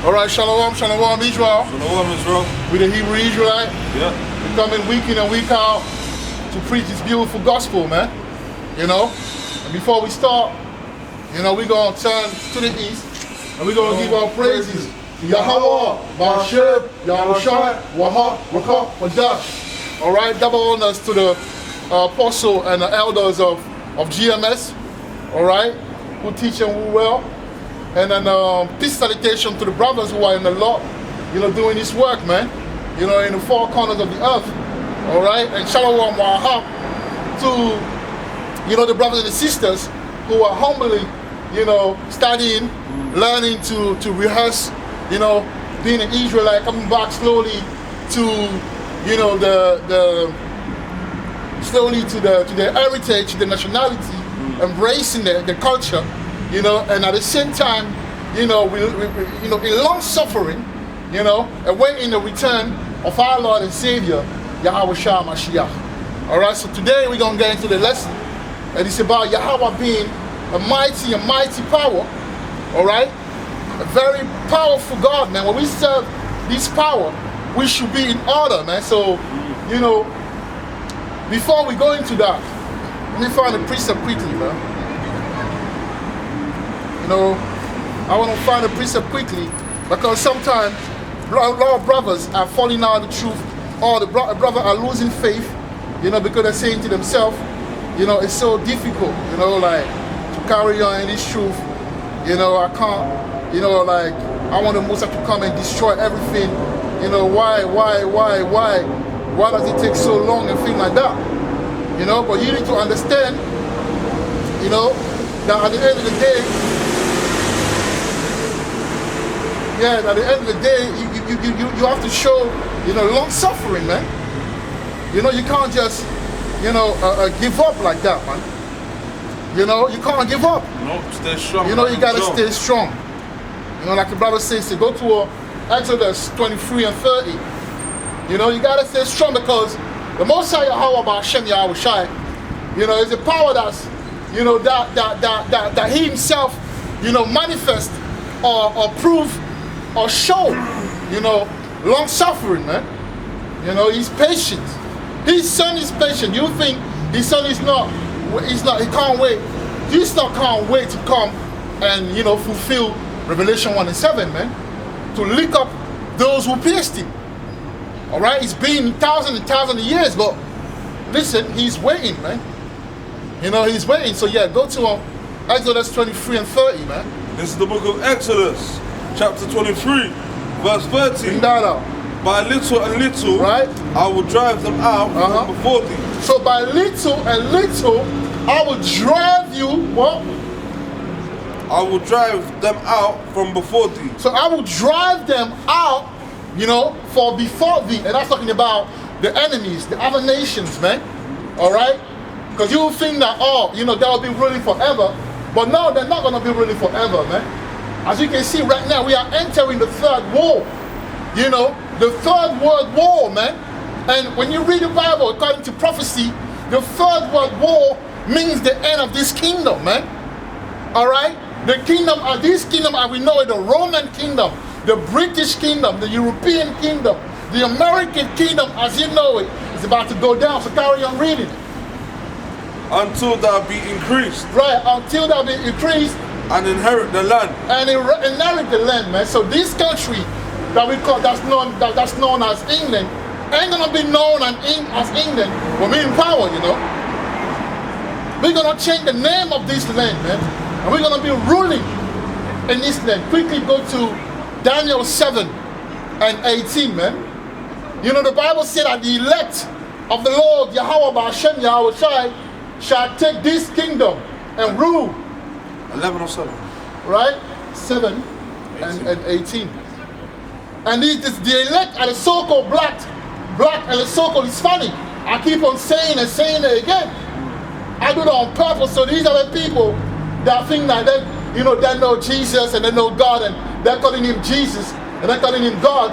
All right, shalom, shalom, Israel. Shalom, Israel. We the Hebrew Israelite. Yeah. We come in week in and week out to preach this beautiful gospel, man. You know. And before we start, you know, we're gonna turn to the east and we're gonna give our praises to Yahweh, Ba'ashem, Yahushua, Wahab, Rakah, Wadash. All right, double honors to the apostle and the elders of GMS. All right, who teach and who well. And then peace salutation to the brothers who are in the Lord, you know, doing this work, man. You know, in the four corners of the earth. All right, and shalom wahab to, you know, the brothers and the sisters who are humbly, you know, studying, learning to rehearse, you know, being an Israelite, coming back slowly to, you know, slowly to their heritage, the nationality, embracing the culture. You know, and at the same time, you know, we you know, in long suffering, you know, awaiting the return of our Lord and Savior, Yahweh Shah Mashiach. All right, so today we're gonna get into the lesson, and it's about Yahweh being a mighty power. All right, a very powerful God, man. When we serve this power, we should be in order, man. So, you know, before we go into that, let me find a precept quickly, man. You know, I want to find a precept quickly because sometimes a lot of brothers are falling out of the truth, or the brother are losing faith, you know, because they're saying to themselves, you know, it's so difficult, you know, like to carry on in this truth. You know, I can't, you know, like I want the Most High to come and destroy everything. You know, why does it take so long and things like that? You know, but you need to understand, you know, that at the end of the day, at the end of the day, you have to show, you know, long suffering, man. You know, you can't just, you know, give up like that, man. You know, you can't give up. No, stay strong. You know, you gotta stay strong. You know, like the brother says, to go to Exodus 23 and 30. You know, you gotta stay strong because the Most High Yahweh Ba'ashem Yahushai, you know, is a power that's, you know, that He Himself, you know, manifest or prove or show, you know, long suffering, man. You know, He's patient. His Son is patient. You think His Son is not, He can't wait. Jesus can't wait to come and, you know, fulfill Revelation 1 and 7, man. To lick up those who pierced Him. All right, it's been thousands and thousands of years, but listen, He's waiting, man. You know, He's waiting. So yeah, go to Exodus 23 and 30, man. This is the book of Exodus, chapter 23, verse 13. Bring that out. By little and little, right, I will drive them out from before thee. So by little and little, I will drive you, what? I will drive them out from before thee. So I will drive them out, you know, for before thee. And that's talking about the enemies, the other nations, man. All right? Because you will think that, oh, you know, they'll be ruling forever. But no, they're not going to be ruling forever, man. As you can see right now, we are entering the third war. You know, the third world war, man. And when you read the Bible, according to prophecy, the third world war means the end of this kingdom, man. All right? The kingdom, this kingdom as we know it, the Roman kingdom, the British kingdom, the European kingdom, the American kingdom as you know it, is about to go down. So carry on reading it. Until thou be increased. Right, until thou be increased. And inherit the land. And inherit the land, man. So this country that we call, that's known as England, ain't gonna be known as England when we're in power, you know. We're gonna change the name of this land, man. And we're gonna be ruling in this land. Quickly go to Daniel 7 and 18, man. You know, the Bible said that the elect of the Lord, Yahweh Ba'ashem Yahushai, shall take this kingdom and rule. 11 or 7. Right? 7 and 18. And the elect are the so-called black and the so-called Hispanic. I keep on saying it again. I do that on purpose. So these are the people that think that they, you know, they know Jesus and they know God and they're calling Him Jesus and they're calling Him God.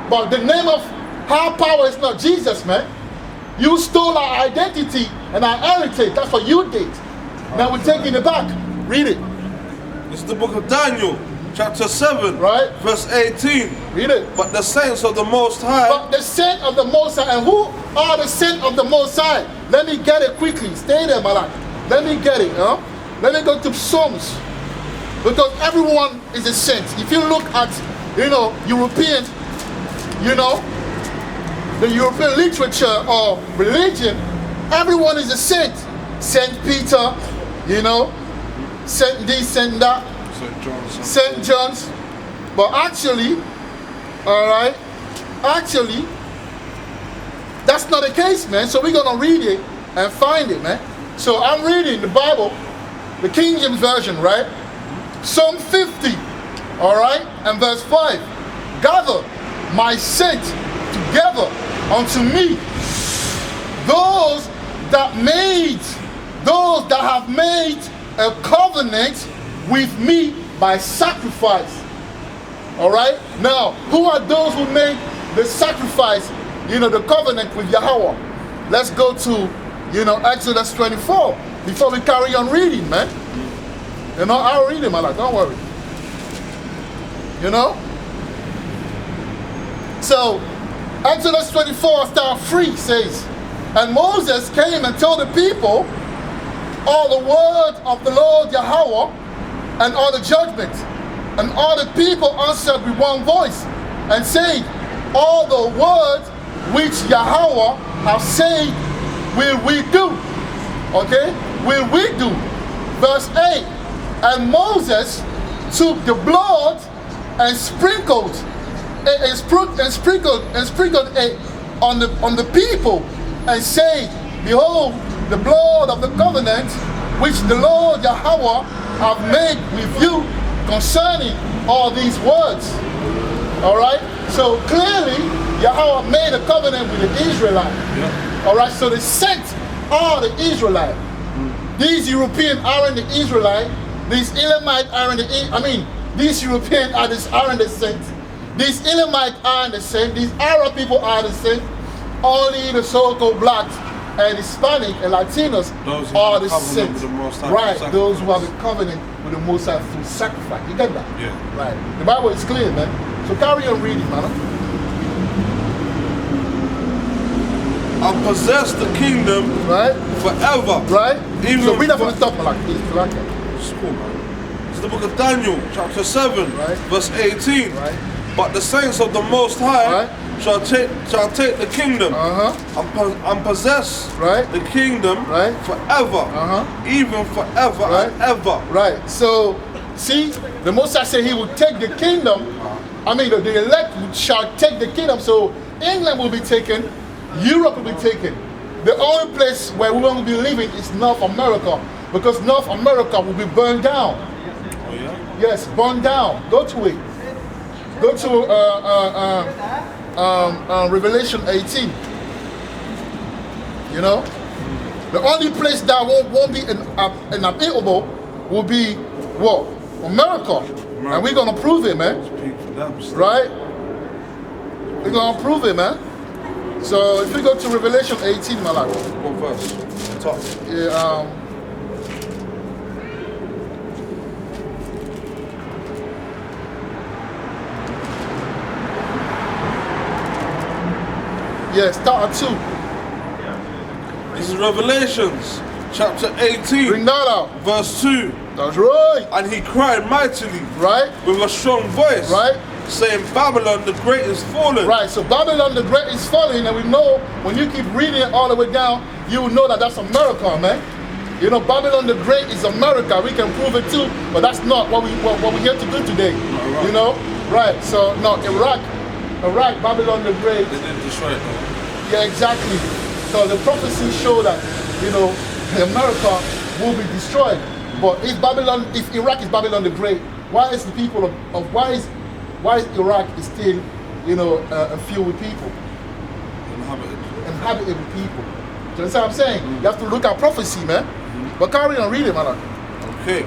But the name of our power is not Jesus, man. You stole our identity and our heritage. That's what you did. Now we're taking it back. Read it. This is the book of Daniel, chapter 7, Right. verse 18. Read it. But the saints of the Most High, But the saint of the Most High, and who are the saint of the Most High? Let me get it quickly. Stay there, Malak. Let me get it. Let me go to Psalms. Because everyone is a saint. If you look at, European, the European literature or religion, everyone is a saint. Saint Peter, Saint this, Saint that, Saint John's. But actually, that's not the case, man. So we're gonna read it and find it, man. So I'm reading the Bible, the King James Version, right? Psalm 50, and verse 5. Gather my saints together unto me, those that have made a covenant with me by sacrifice. Now, who are those who made the sacrifice, the covenant with Yahweh? Let's go to, Exodus 24 before we carry on reading, man. I'll read it, man. Don't worry. So, Exodus 24, start 3 says, and Moses came and told the people all the word of the Lord Yahweh and all the judgments. And all the people answered with one voice and said, all the words which Yahweh have said will we do. Will we do. Verse 8. And Moses took the blood and sprinkled it on the people and said, behold, the blood of the covenant which the Lord Yahweh have made with you concerning all these words. So clearly Yahweh made a covenant with the Israelites. So the saints are the Israelites. These Europeans aren't the Israelites. These Elamites aren't these Europeans aren't the saints. These Elamites aren't the saints. These Arab people are the saints. Only the so-called blacks and Hispanic and Latinos are the saints. Right, those who have a covenant with the Most High through sacrifice. You get that? Yeah. Right. The Bible is clear, man. So carry on reading, man. I'll possess the kingdom forever. Right? Even so read that from the top, like this. It's cool, man. It's the book of Daniel, chapter 7, verse 18. Right. But the saints of the Most High shall take the kingdom and possess the kingdom forever, even forever and ever. Right. So, see, the Most High said He will take the kingdom. The elect shall take the kingdom. So England will be taken, Europe will be taken. The only place where we won't be living is North America, because North America will be burned down. Oh yeah. Yes, burned down. Go to it. Go to Revelation 18. The only place that won't be inhabitable will be what? America. And we're gonna prove it, man. Right? We're gonna prove it, man. So if we go to Revelation 18, Malak. What verse? Top. Yeah. Start at 2. This is Revelations, chapter 18. Bring that out. Verse 2. That's right. And he cried mightily, with a strong voice, saying, Babylon the Great is fallen. Right, so Babylon the Great is fallen, and we know, when you keep reading it all the way down, you will know that that's America, man. Babylon the Great is America. We can prove it too, but that's not what we're here to do today. Right, so no, Iraq, Babylon the Great. They didn't destroy it though. Yeah, exactly. So the prophecy show that, America will be destroyed. But if Iraq is Babylon the Great, why is the people why is Iraq is still, filled with people? Inhabited with people. Do you understand what I'm saying? You have to look at prophecy, man. But carry on reading, man. Okay.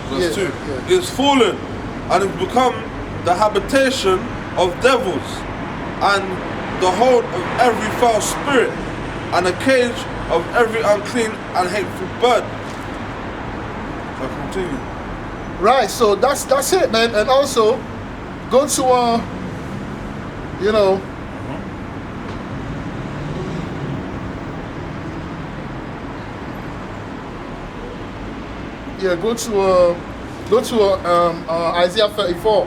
Verse 2. It is fallen and has become the habitation of devils and the hold of every foul spirit and a cage of every unclean and hateful bird. continue. Right, so that's it, man. And also, go to you know. Yeah, go to Isaiah 34.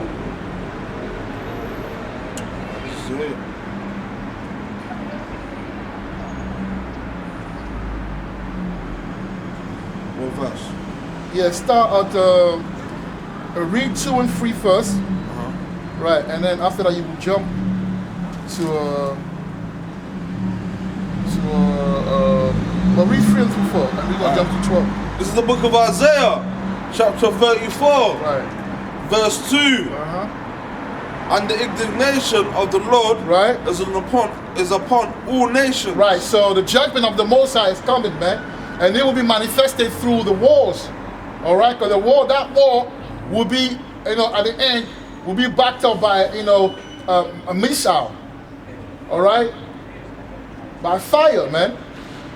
What verse? Yeah, start at read 2 and 3 first. Right, and then after that you will jump to well, read 3 and 4, and we're gonna jump to 12. This is the book of Isaiah, chapter 34, right, verse 2. And the indignation of the Lord, right, is upon all nations. Right, so the judgment of the Most High is coming, man, and it will be manifested through the wars. All right, because that war will be, at the end, will be backed up by, a missile. All right, by fire, man.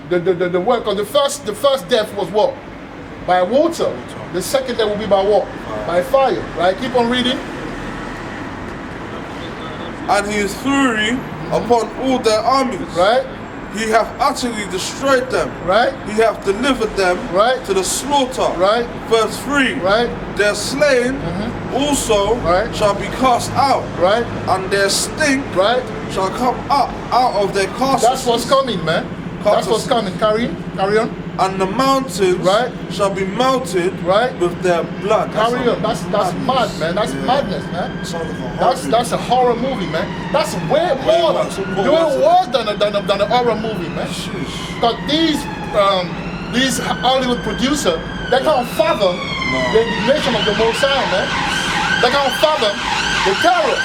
The work of the first death was what? By water. The second death will be by what? By fire. Right? Keep on reading. And his fury upon all their armies. Right? He hath utterly destroyed them. Right? He hath delivered them to the slaughter. Right? Verse 3. Right? Their slain also shall be cast out. Right? And their stink shall come up out of their castles. That's what's coming, man. That's what's coming. Carry on. And the mountains shall be melted with their blood. Carry on. That's mad, man. That's madness, man. That's a horror movie, man. That's way more worse than a horror movie, man. Because these Hollywood producers, they can't fathom the indignation of the Most High, man. They can't fathom the terror.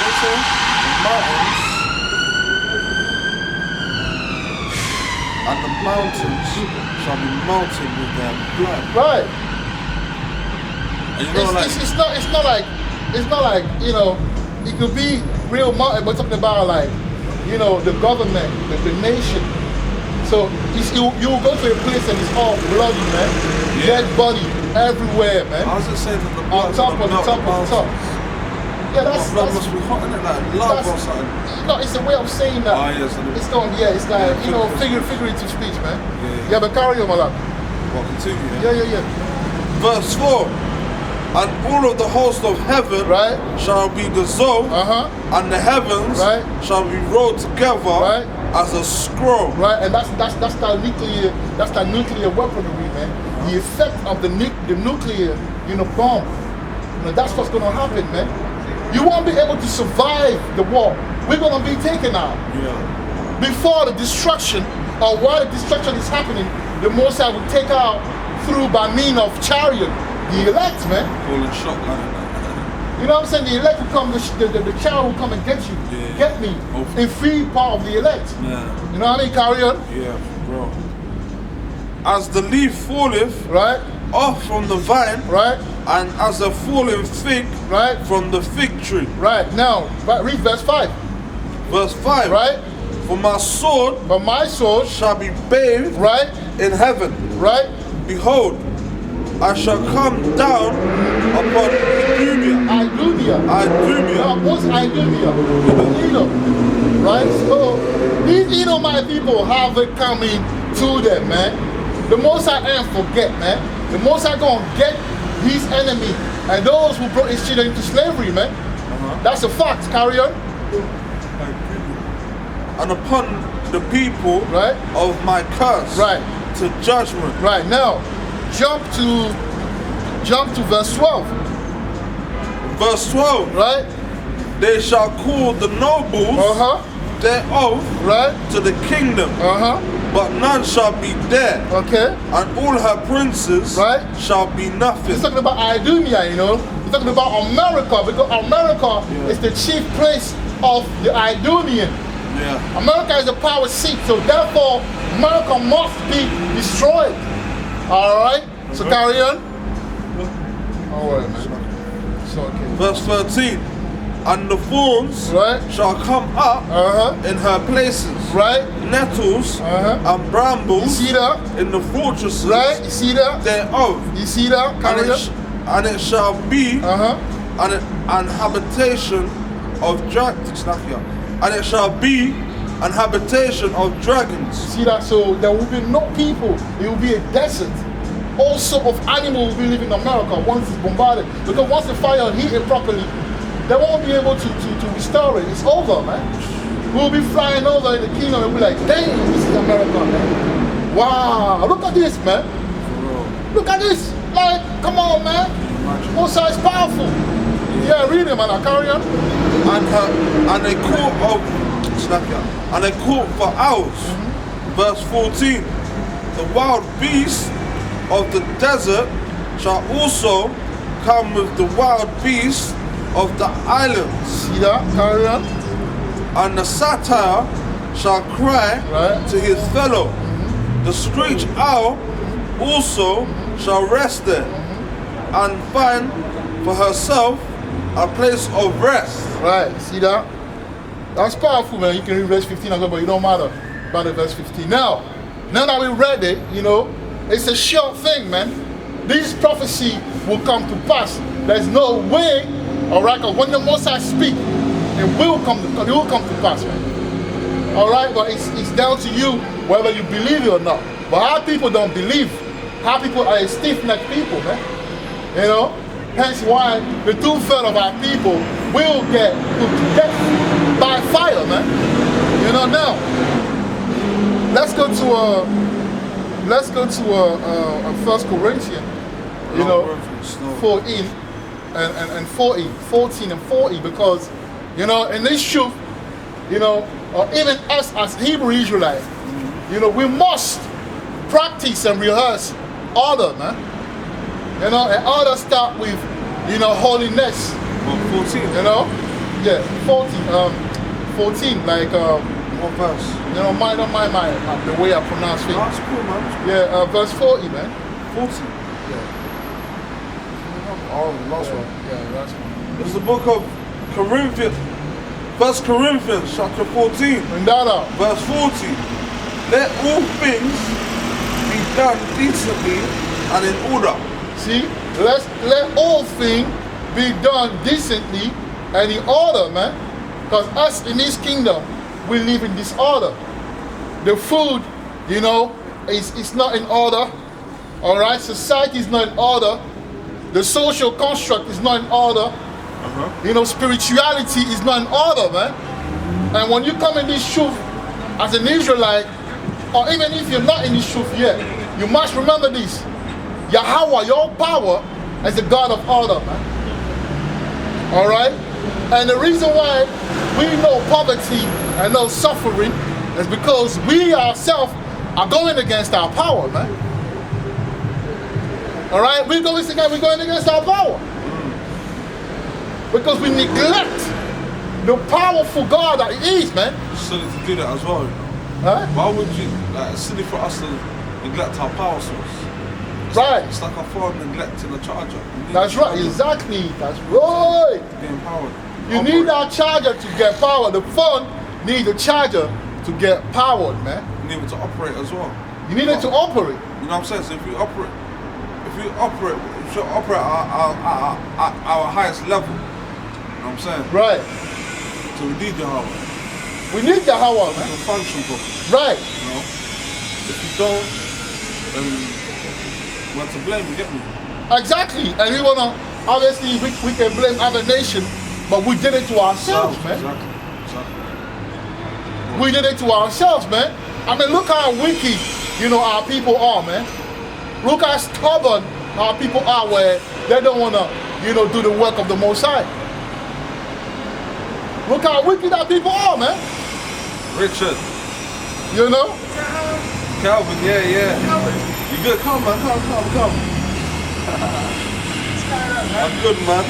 Also, the mountains shall be melted with their blood. Right. And it's not like it could be real mountain, but talking about the government, the nation. So you will go to a place and it's all bloody, man. Dead body everywhere, man. How's it say that the blood on top? Yeah, that's must be hot in it, like love or something. No, it's a way of saying that. Yes, it's like figurative speech, man. Yeah, but carry on, my love. Well, continue. Yeah. Verse 4. And all of the host of heaven shall be dissolved, and the heavens shall be rolled together as a scroll. Right, and that's that nuclear weaponry, man. The effect of the nuclear, bomb. That's what's gonna happen, man. You won't be able to survive the war. We're going to be taken out. Yeah. Before the destruction, or while the destruction is happening, the Most High will take out through by means of chariot, the elect, man. Falling shotgun. You know what I'm saying? The elect will come, the chariot will come and get you, get me, in free part of the elect. Yeah. You know what I mean? Carry on. Yeah, bro. As the leaf falleth off from the vine, and as a fallen fig from the fig tree. Right, now, read verse 5. Verse 5. For my sword shall be bathed in heaven. Behold, I shall come down upon Idumea. Now, what's Idumea? Edom. Right? So, these Edomite people have it coming to them, man. The Most High ain't forget, man. The Most High gonna get his enemy and those who brought his children into slavery, man. That's a fact. Carry on. And upon the people of my curse to judgment. Right, now jump to verse 12. Verse 12. They shall call the nobles thereof to the kingdom. But none shall be there. Okay. And all her princes shall be nothing. He's talking about Idumea, He's talking about America, because America is the chief place of the Idumean. Yeah. America is a power seat, so therefore America must be destroyed. Alright? So carry on. Alright, man. It's okay. Verse 13. And the thorns shall come up in her places. Nettles and brambles in the fortresses you see that? thereof. You see that? And it shall be an habitation of dragons. And it shall be an habitation of dragons. See that? So there will be no people. It will be a desert. All sorts of animals will be living in America once it's bombarded. Because once the fire hit it properly, they won't be able to restore it. It's over, man. We'll be flying over in the kingdom and we'll be like, damn, this is America, man. Wow, look at this, man. Look at this. Like, come on, man. Moses is powerful. Yeah, read it, man. I carry on. And they caught for hours. Verse 14. The wild beasts of the desert shall also come with the wild beasts of the islands. See that? Carry on. And the satyr shall cry to his fellow. The screech owl also shall rest there and find for herself a place of rest. Right, see that? That's powerful, man. You can read verse 15 as well, but it don't matter about the verse 15. Now that we read it, you know, it's a sure thing, man. This prophecy will come to pass. There's no way, alright, because when the Messiah speak, it will come to pass, man. Alright, but it's down to you whether you believe it or not. But our people don't believe. Our people are a stiff-necked people, man. You know? Hence why the 2/3 of our people will get put to death by fire, man. You know, now let's go to 1 Corinthians, you know, 14 and 40, because, you know, in this truth, you know, even us as Hebrew Israelites, you know, we must practice and rehearse order, man. You know, and order start with, you know, holiness. 14. You know? Yeah, 14, like, what verse? You know, mind the way I pronounce it. That's cool, man. Yeah, verse 40, man. 40? Yeah. Oh, the last one. Yeah, last one. It's the book of Corinthians, 1 Corinthians, chapter 14. Verse 40. Let all things be done decently and in order. See? Let all things be done decently and in order, man. Because us in this kingdom, we live in disorder. The food, you know, is not in order. Alright? Society is not in order. The social construct is not in order. You know, spirituality is not in order, man. And when you come in this truth as an Israelite, or even if you're not in this truth yet, you must remember this. Yahweh, your power, is the God of order, man. Alright? And the reason why we know poverty and no suffering is because we ourselves are going against our power, man. Alright? We're going against our power. Because we neglect the powerful God that He is, man. It's silly to do that as well. Huh? Why would you, like, it's silly for us to neglect our power source. It's like a phone neglecting a charger. That's right, exactly. That's right. Being powered. You need that charger to get power. The phone needs a charger to get powered, man. You need it to operate as well. You need it to operate. You know what I'm saying? So if we operate at our highest level. You know what I'm saying? Right. So we need Yahweh. We need Yahweh, man. To function properly. Right. You know? If you don't, then we're to blame, you get me? Exactly. And we wanna, obviously we can blame other nations, but we did it to ourselves, man. Exactly. We did it to ourselves, man. I mean, look how wicked, you know, our people are, man. Look how stubborn our people are, where they don't wanna, you know, do the work of the Most High. Look how wicked our people are, man. Richard. You know? Calvin, yeah. You good? Come, man. Come. I'm good, man.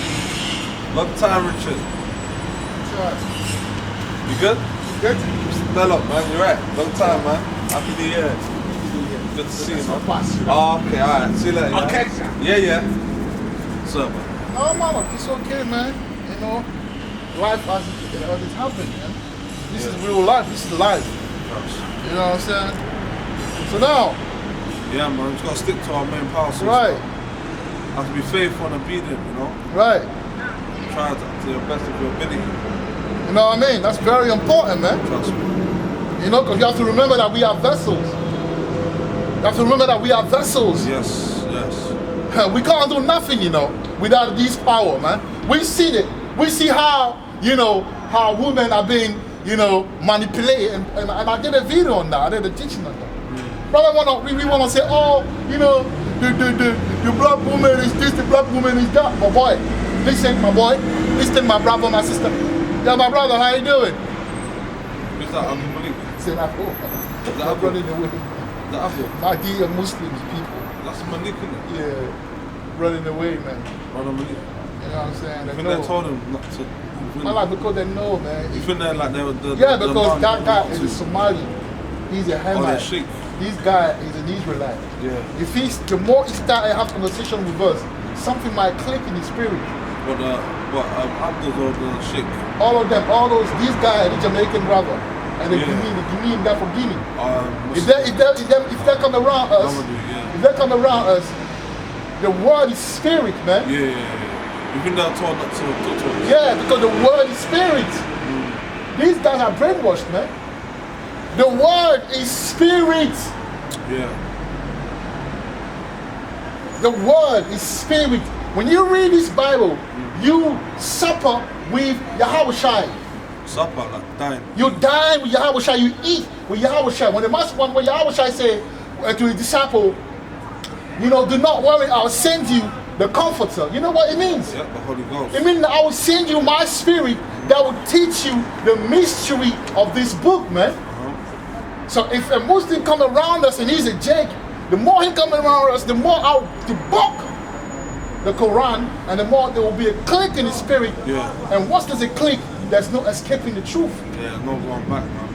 Long time, Richard. You good? Good. Bell up, man. You're right. Long time, man. Happy New Year. Good to see you, man. Oh, okay, alright. See you later. Yeah. Yeah. What's up, man? No, mama, it's okay, man. You know, life as it's happening, man. This is real life. This is life. You know what I'm saying? So now. Yeah, man. You just gotta stick to our main power source. Right. Have to be faithful and obedient, you know? Right. Try to your best of your ability. You know what I mean? That's very important, man. Trust me. You know, because you have to remember that we are vessels. You have to remember that we are vessels. Yes, yes. We can't do nothing, you know, without this power, man. We see it. We see how, you know, how women are being, you know, manipulated. And I did a video on that. I did a teaching on that. Brother, we want to say, oh, you know, the black woman is this, the black woman is that. My boy, listen, my boy. Listen, my brother, my sister. Yeah, my brother, how you doing? Who's that? Uncle Malik? Say that for. I'm running away. The Apple? My dear Muslims, people. That's Malik, isn't it? Yeah, running away, man. Brother Malik. You know what I'm saying? You think they told him not to? I like because they know, man. You think they're like yeah, because that guy is a Somali. He's a Hamite. Oh, sheikh. This guy is an Israelite. Yeah. If the more he start to have conversation with us, something might click in his spirit. But Abdul or the sheikh? All of them, these guys, the Jamaican brother, and the Guinean guy from Guinea. If they come around us, if they come around us, the word is spirit, man. Yeah. You think they're told not to talk to us? Yeah, because the word is spirit. These guys are brainwashed, man. The word is spirit. Yeah. The word is spirit. When you read this Bible, you supper with Yahushua. Supper, like dine. You dine with Yahushua. You eat with Yahushua. When Yahushua said to his disciple, you know, do not worry, I'll send you the Comforter. You know what it means? Yeah, the Holy Ghost. It means that I will send you my spirit that will teach you the mystery of this book, man. So if a Muslim come around us and he's a Jake, the more he come around us, the more I'll debunk the Quran, and the more there will be a click in the spirit. Yeah. And once there's a click, there's no escaping the truth. Yeah, no going back, man.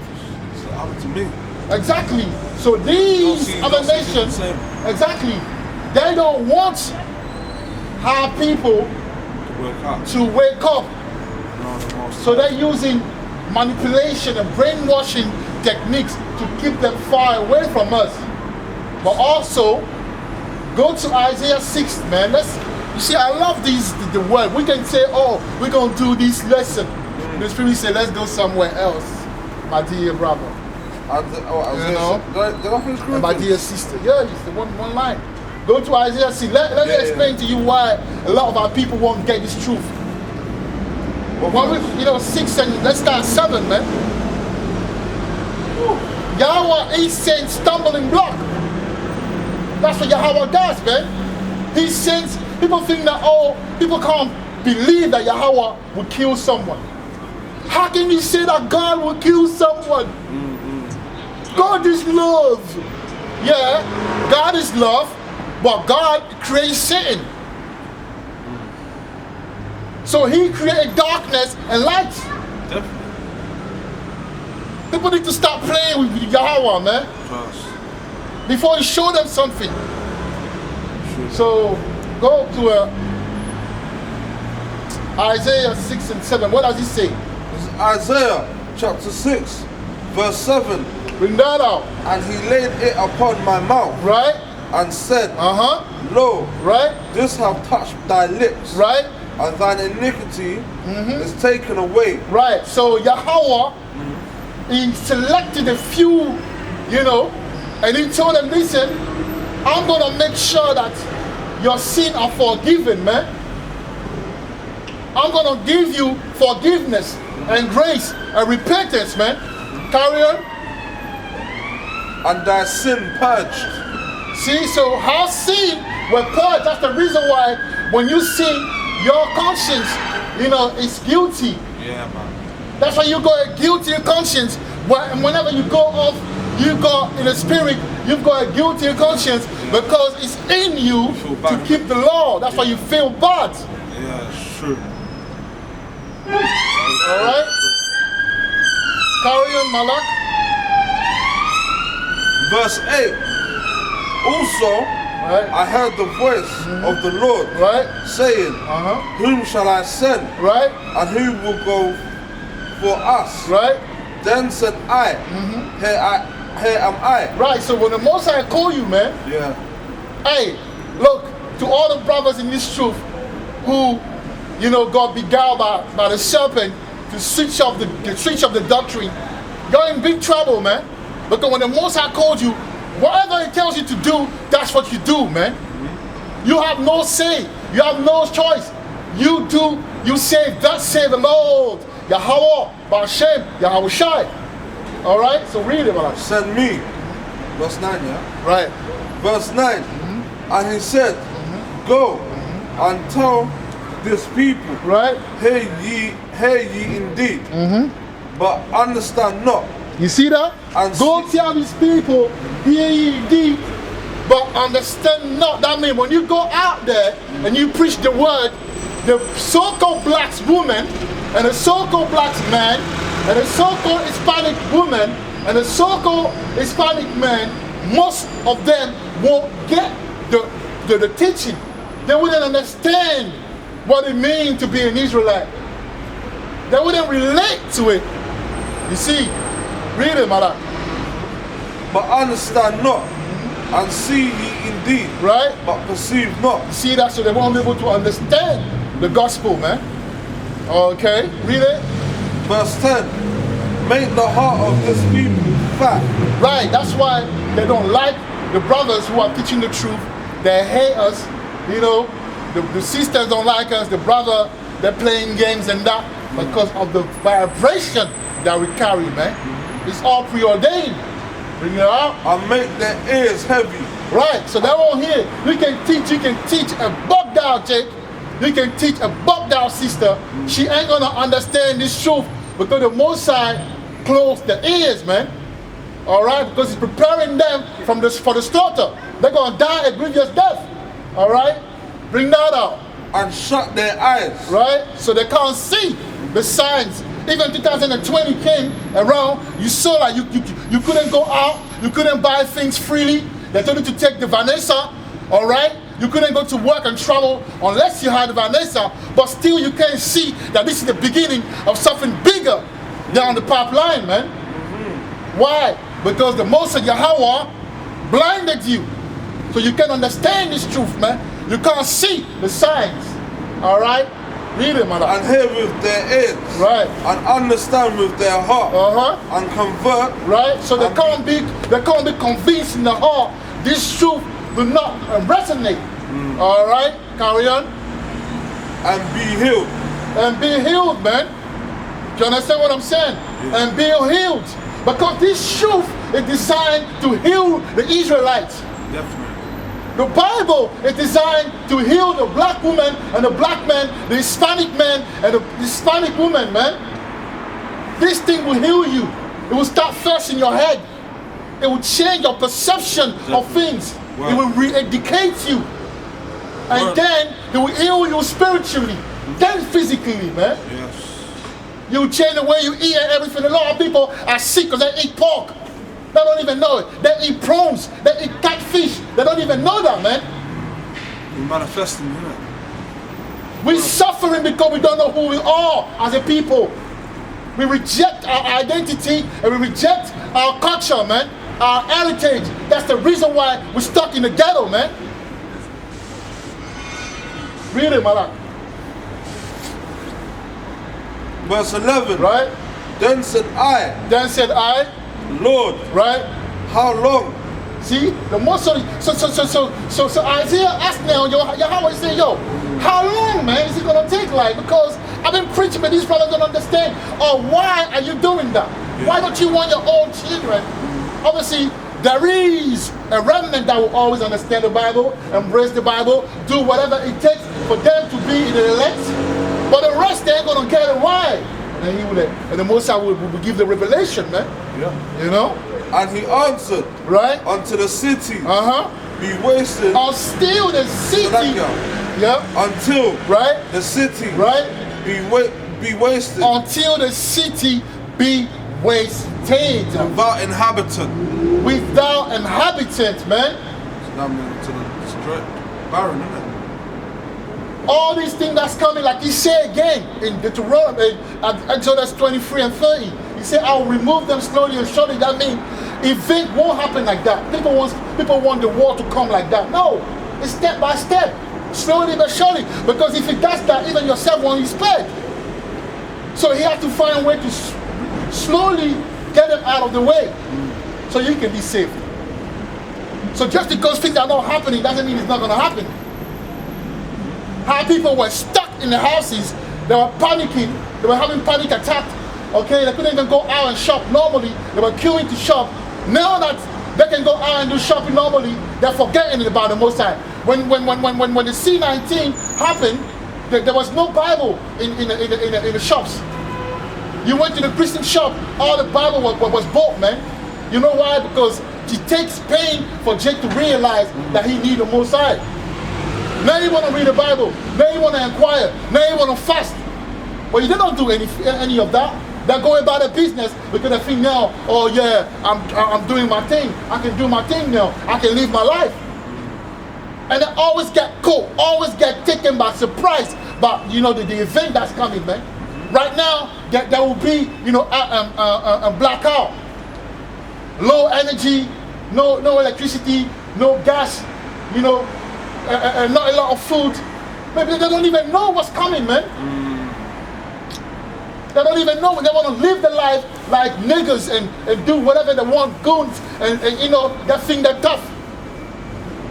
It's happened to me. Exactly. So these other nations, exactly, they don't want our people to wake up. No, so they're using manipulation and brainwashing techniques to keep them far away from us. But also, go to Isaiah 6, man. You see, I love the word. We can say, oh, we're going to do this lesson. The Spirit say, let's go somewhere else, my dear brother. You know? And my dear sister. Yeah, it's the one line. Go to Isaiah 6. Let me explain to you why a lot of our people won't get this truth. Well, 6 and let's start 7, man. Yahweh is saying stumbling block. That's what Yahweh does, man. He sends, people think that, oh, people can't believe that Yahweh will kill someone. How can you say that God will kill someone? God is love. Yeah, God is love, but God creates Satan. So he created darkness and light. Definitely. People need to stop playing with Yahweh, man. Trust. Before you show them something. Sure. So go to Isaiah 6 and 7. What does he say? This is Isaiah chapter 6, verse 7. Bring that out. And he laid it upon my mouth. Right. And said, Lo, right. This have touched thy lips. Right. And thine iniquity is taken away. Right. So Yahweh, he selected a few, and he told them, listen, I'm going to make sure that your sins are forgiven, man. I'm going to give you forgiveness and grace and repentance, man. Carry on. And thy sin purged. See, so how sin were purged, that's the reason why when you sin, your conscience, is guilty. Yeah, man. That's why you got a guilty conscience. Whenever you go off, you go in the spirit, you've got a guilty conscience because it's in you to keep the law. That's why you feel bad. Yeah, sure. Alright? Carry on, Malak. Verse 8. Also, right? I heard the voice of the Lord, right? saying, Whom shall I send? Right? And who will go for us? Right? Then said I, Here am I. Right, so when the Most High call you, man, Yeah. hey, look, to all the brothers in this truth who, you know, got beguiled by the serpent to switch off the doctrine, you're in big trouble, man. Because when the Most High called you, whatever He tells you to do, that's what you do, man. You have no say. You have no choice. You do, you say, thus say the Lord, Yahweh, Ba'ashem, Yahweh Shai. All right, so read it, man. Send me. Verse 9, yeah? Right. Verse 9. And He said, Go and tell this people, right? Hear ye indeed, but understand not. You see that? And go tell these people, hear ye indeed, but understand not. That means when you go out there and you preach the word, the so-called black woman and the so-called black man and the so-called Hispanic woman and the so-called Hispanic man, most of them won't get the teaching. They wouldn't understand what it means to be an Israelite. They wouldn't relate to it. You see, read it, Malak. But understand not, and see ye indeed, right? But perceive not. You see that, so they won't be able to understand the gospel, man. Okay, read it. Verse 10. Make the heart of this people fat. Right, that's why they don't like the brothers who are teaching the truth. They hate us, you know. The sisters don't like us. The brother, they're playing games and that because of the vibration that we carry, man. It's all preordained. Bring it out. And make their ears heavy. Right, so they won't hear. You can teach a bugged out chick. You can teach a bugged out sister. She ain't gonna understand this truth because the Most High closed the ears, man. All right, because He's preparing them for the slaughter. They're gonna die a grievous death. All right, bring that out. And shut their eyes. Right, so they can't see the signs. Even 2020 came around, you saw that you couldn't go out, you couldn't buy things freely. They told you to take the Vanessa, all right? You couldn't go to work and travel unless you had the Vanessa, but still you can't see that this is the beginning of something bigger down the pipeline, man. Why? Because the Most High Yahweh blinded you. So you can't understand this truth, man. You can't see the signs, all right? Read it, mother. And hear with their ears. Right. And understand with their heart. And convert. Right. So they can't be convinced in the heart. This truth will not resonate. All right. Carry on. And be healed. And be healed, man. Do you understand what I'm saying? Yeah. And be healed, because this truth is designed to heal the Israelites. Definitely. The Bible is designed to heal the black woman and the black man, the Hispanic man and the Hispanic woman, man. This thing will heal you. It will start first in your head. It will change your perception of things. Wow. It will re-educate you. And then it will heal you spiritually. Then physically, man. Yes. You will change the way you eat and everything. A lot of people are sick because they eat pork. They don't even know it. They eat prawns. They eat catfish. They don't even know that, man. We're manifesting, isn't it? We're suffering because we don't know who we are as a people. We reject our identity and we reject our culture, man. Our heritage. That's the reason why we're stuck in the ghetto, man. Read it, Malak. Verse 11. Right? Then said I, Lord, right? How long? See, the most so Isaiah asked now, Yahweh said, yo, how long, man, is it gonna take? Like, because I've been preaching, but these brothers don't understand. Or why are you doing that? Yeah. Why don't you want your own children? Obviously, there is a remnant that will always understand the Bible, embrace the Bible, do whatever it takes for them to be in the elect. But the rest, they ain't gonna get it. Why? And he would, and the Most High will give the revelation, man. Yeah. You know? And he answered, right? Unto the city be wasted. Until the city. Until right? The city right? be wasted. Until the city be wasted. Without inhabitant. Without inhabitant, man. to the straight barren, isn't it? All these things that's coming, like he said again in Deuteronomy, Exodus 23 and 30. He said, I'll remove them slowly and surely. That means event won't happen like that. People want the war to come like that. No, it's step by step, slowly but surely. Because if it does that, even yourself won't be spared. So he has to find a way to slowly get them out of the way so you can be saved. So just because things are not happening doesn't mean it's not going to happen. How people were stuck in the houses, they were panicking, they were having panic attacks, okay? They couldn't even go out and shop normally, they were queuing to shop. Now that they can go out and do shopping normally, they're forgetting about the Most High. When the C-19 happened, there was no Bible in the shops. You went to the Christian shop, all the Bible was bought, man. You know why? Because it takes pain for Jake to realize that he needs the Most High. Now you want to read the Bible. Now you want to inquire. Now you want to fast. But they don't do any of that. They're going about their business because they think now, oh yeah, I'm doing my thing. I can do my thing now. I can live my life. And they always get caught, always get taken by surprise by the event that's coming, man. Right now, there will be a blackout, low energy, no electricity, no gas, not a lot of food. Maybe they don't even know what's coming, man. They don't even know. They want to live the life like niggas and do whatever they want, goons, and they think they're tough.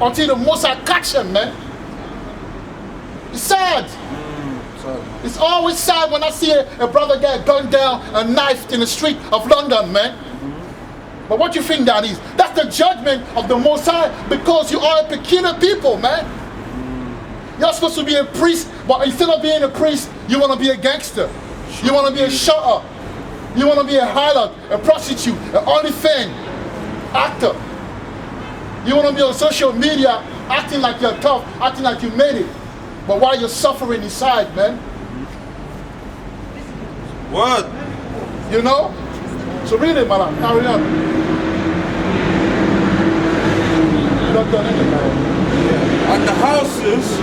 Until the Most High catch them, man. It's sad. It's always sad when I see a brother get gunned down and knifed in the street of London, man. But what you think that is? That's the judgment of the Most High because you are a peculiar people, man. You're supposed to be a priest, but instead of being a priest, you want to be a gangster. You want to be a shutter. You want to be a harlot, a prostitute, an OnlyFans actor. You want to be on social media acting like you're tough, acting like you made it. But while you're suffering inside, man. What? So read it, man. Carry on. You're not done anything. And the houses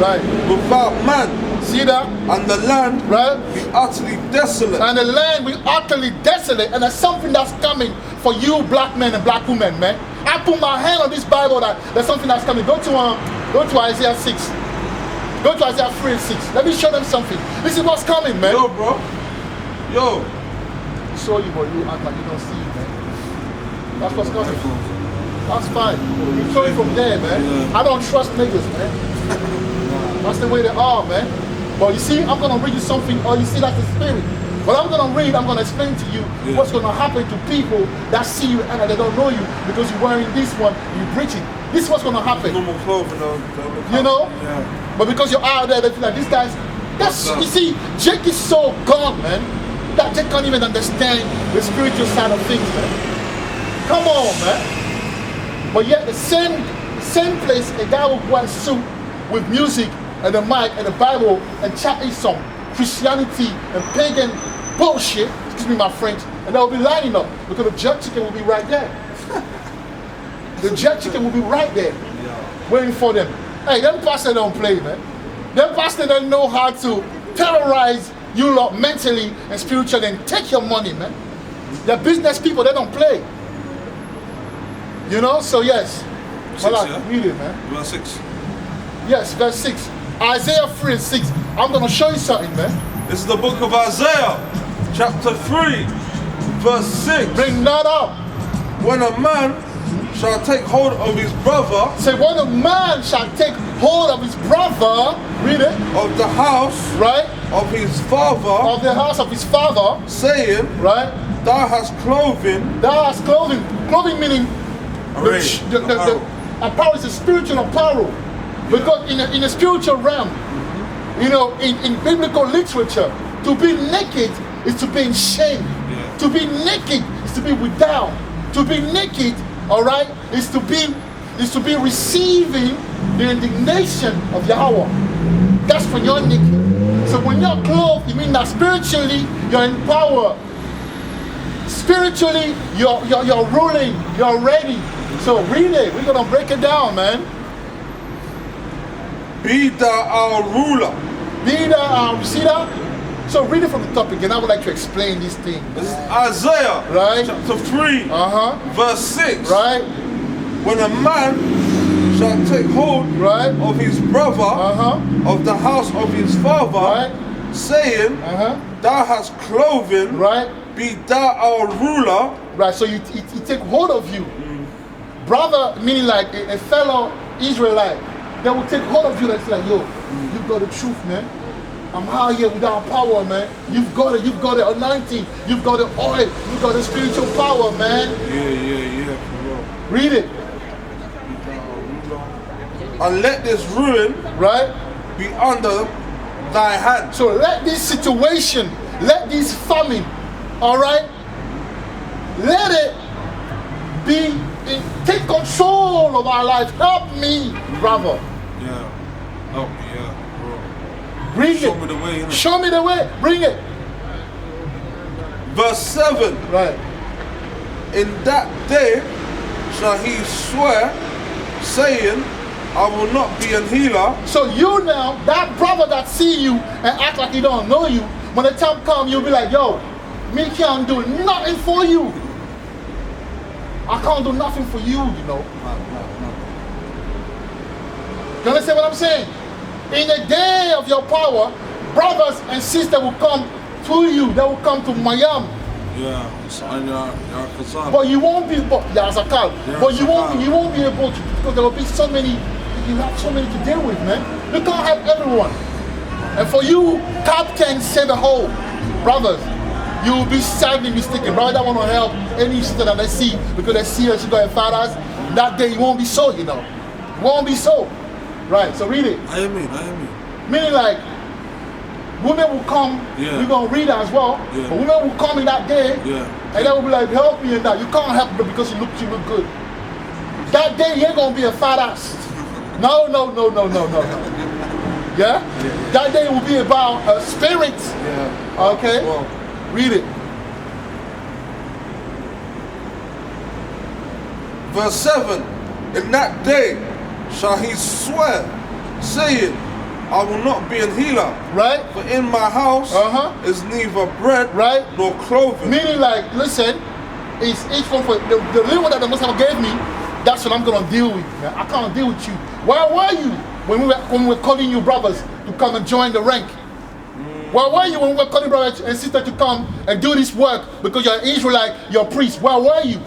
without man. See that? And the land be utterly desolate. And the land will utterly desolate. And there's something that's coming for you black men and black women, man. I put my hand on this Bible that there's something that's coming. Go to Isaiah 6. Go to Isaiah 3 and 6. Let me show them something. This is what's coming, man. Yo, bro. Yo. I saw you, but you act like you don't see it, man. That's what's coming. That's fine. You saw it from there, man. Yeah. I don't trust niggas, man. That's the way they are, man. But you see, I'm going to read you something, or you see that's the spirit. What I'm going to read, I'm going to explain to you what's going to happen to people that see you and they don't know you because you're wearing this one, you're preaching. This is what's going to happen. Normal clothing, Yeah. But because you're out there, they feel like this guy's. You see, Jake is so gone, man, that Jake can't even understand the spiritual side of things, man. Come on, man. But yet the same place, a guy will wear a suit with music and a mic and a Bible and chatting some Christianity and pagan bullshit, excuse me my French, and they'll be lining up because the jerk chicken will be right there. The jerk chicken will be right there waiting for them. Hey, them pastors don't play, man. Them pastors don't know how to terrorize you lot mentally and spiritually and take your money, man. They're business people, they don't play. So yes. Read it, man. Verse 6. Yes, verse 6. Isaiah 3 and 6. I'm going to show you something, man. This is the book of Isaiah, chapter 3, verse 6. Bring that up. When a man shall take hold of his brother. Say, when a man shall take hold of his brother. Read it. Of the house. Right. Of his father. Of the house of his father. Saying. Right. Thou hast clothing. Thou hast clothing. Clothing meaning the apparel is a spiritual apparel. Because in a spiritual realm, in biblical literature, to be naked is to be in shame. Yeah. To be naked is to be without. To be naked, all right, is to be receiving the indignation of Yahweh. That's when you're naked. So when you're clothed, it means that spiritually you're in power. Spiritually, you're ruling, you're ready. So read it. We're gonna break it down, man. Be thou our ruler. Be thou our, see that? So read it from the top again. I would like to explain this thing. This is Isaiah Right. chapter 3, verse 6. Right? When a man shall take hold Right. of his brother of the house of his father, Right. saying, Thou hast clothing, Right? be thou our ruler. Right, so it take hold of you. Brother, meaning like a fellow Israelite, they will take hold of you. That's like, yo, you got the truth, man. I'm out here without power, man. You've got it, the anointing, you've got the oil, you've got the spiritual power, man. Yeah. Read it. And let this ruin Right? be under thy hand. So let this situation, let this famine, all right, let it be, take control of our life. Help me, brother. Yeah. Help me, yeah, bro. Bring Show it. me the way, innit? Show me the way. Bring it. Verse 7. Right. In that day shall he swear, saying, I will not be an healer. So you now, that brother that see you and act like he don't know you, when the time come, you'll be like, yo, me can't do nothing for you. I can't do nothing for you, you know. You understand what I'm saying? In the day of your power, brothers and sisters will come to you. They will come to Miami. Yeah, and But you won't be, but you won't be able to, because there will be so many. You have so many to deal with, man. You can't help everyone. And for you, Captain save a whole, brothers, you will be sadly mistaken. Brother, I want to help any sister that they see because they see her, she got her fathers. That day, it won't be so, you know. It won't be so. Right, so read it. I mean. Meaning like, women will come, we're going to read it as well, but women will come in that day, and they will be like, help me in that. You can't help them because you look good. That day, you ain't going to be a fat ass. No. Yeah? That day will be about spirit. Okay? Well, read it. Verse 7. In that day shall he swear, saying, I will not be an healer. Right? For in my house is neither bread nor clothing. Meaning like, listen, it's each one for the little one that the Muslim gave me, that's what I'm gonna deal with. Man. I can't deal with you. Where were you when we were calling you brothers to come and join the rank? Where were you when we were calling brothers and sisters to come and do this work because you're an Israelite, you're a priest? Where were you?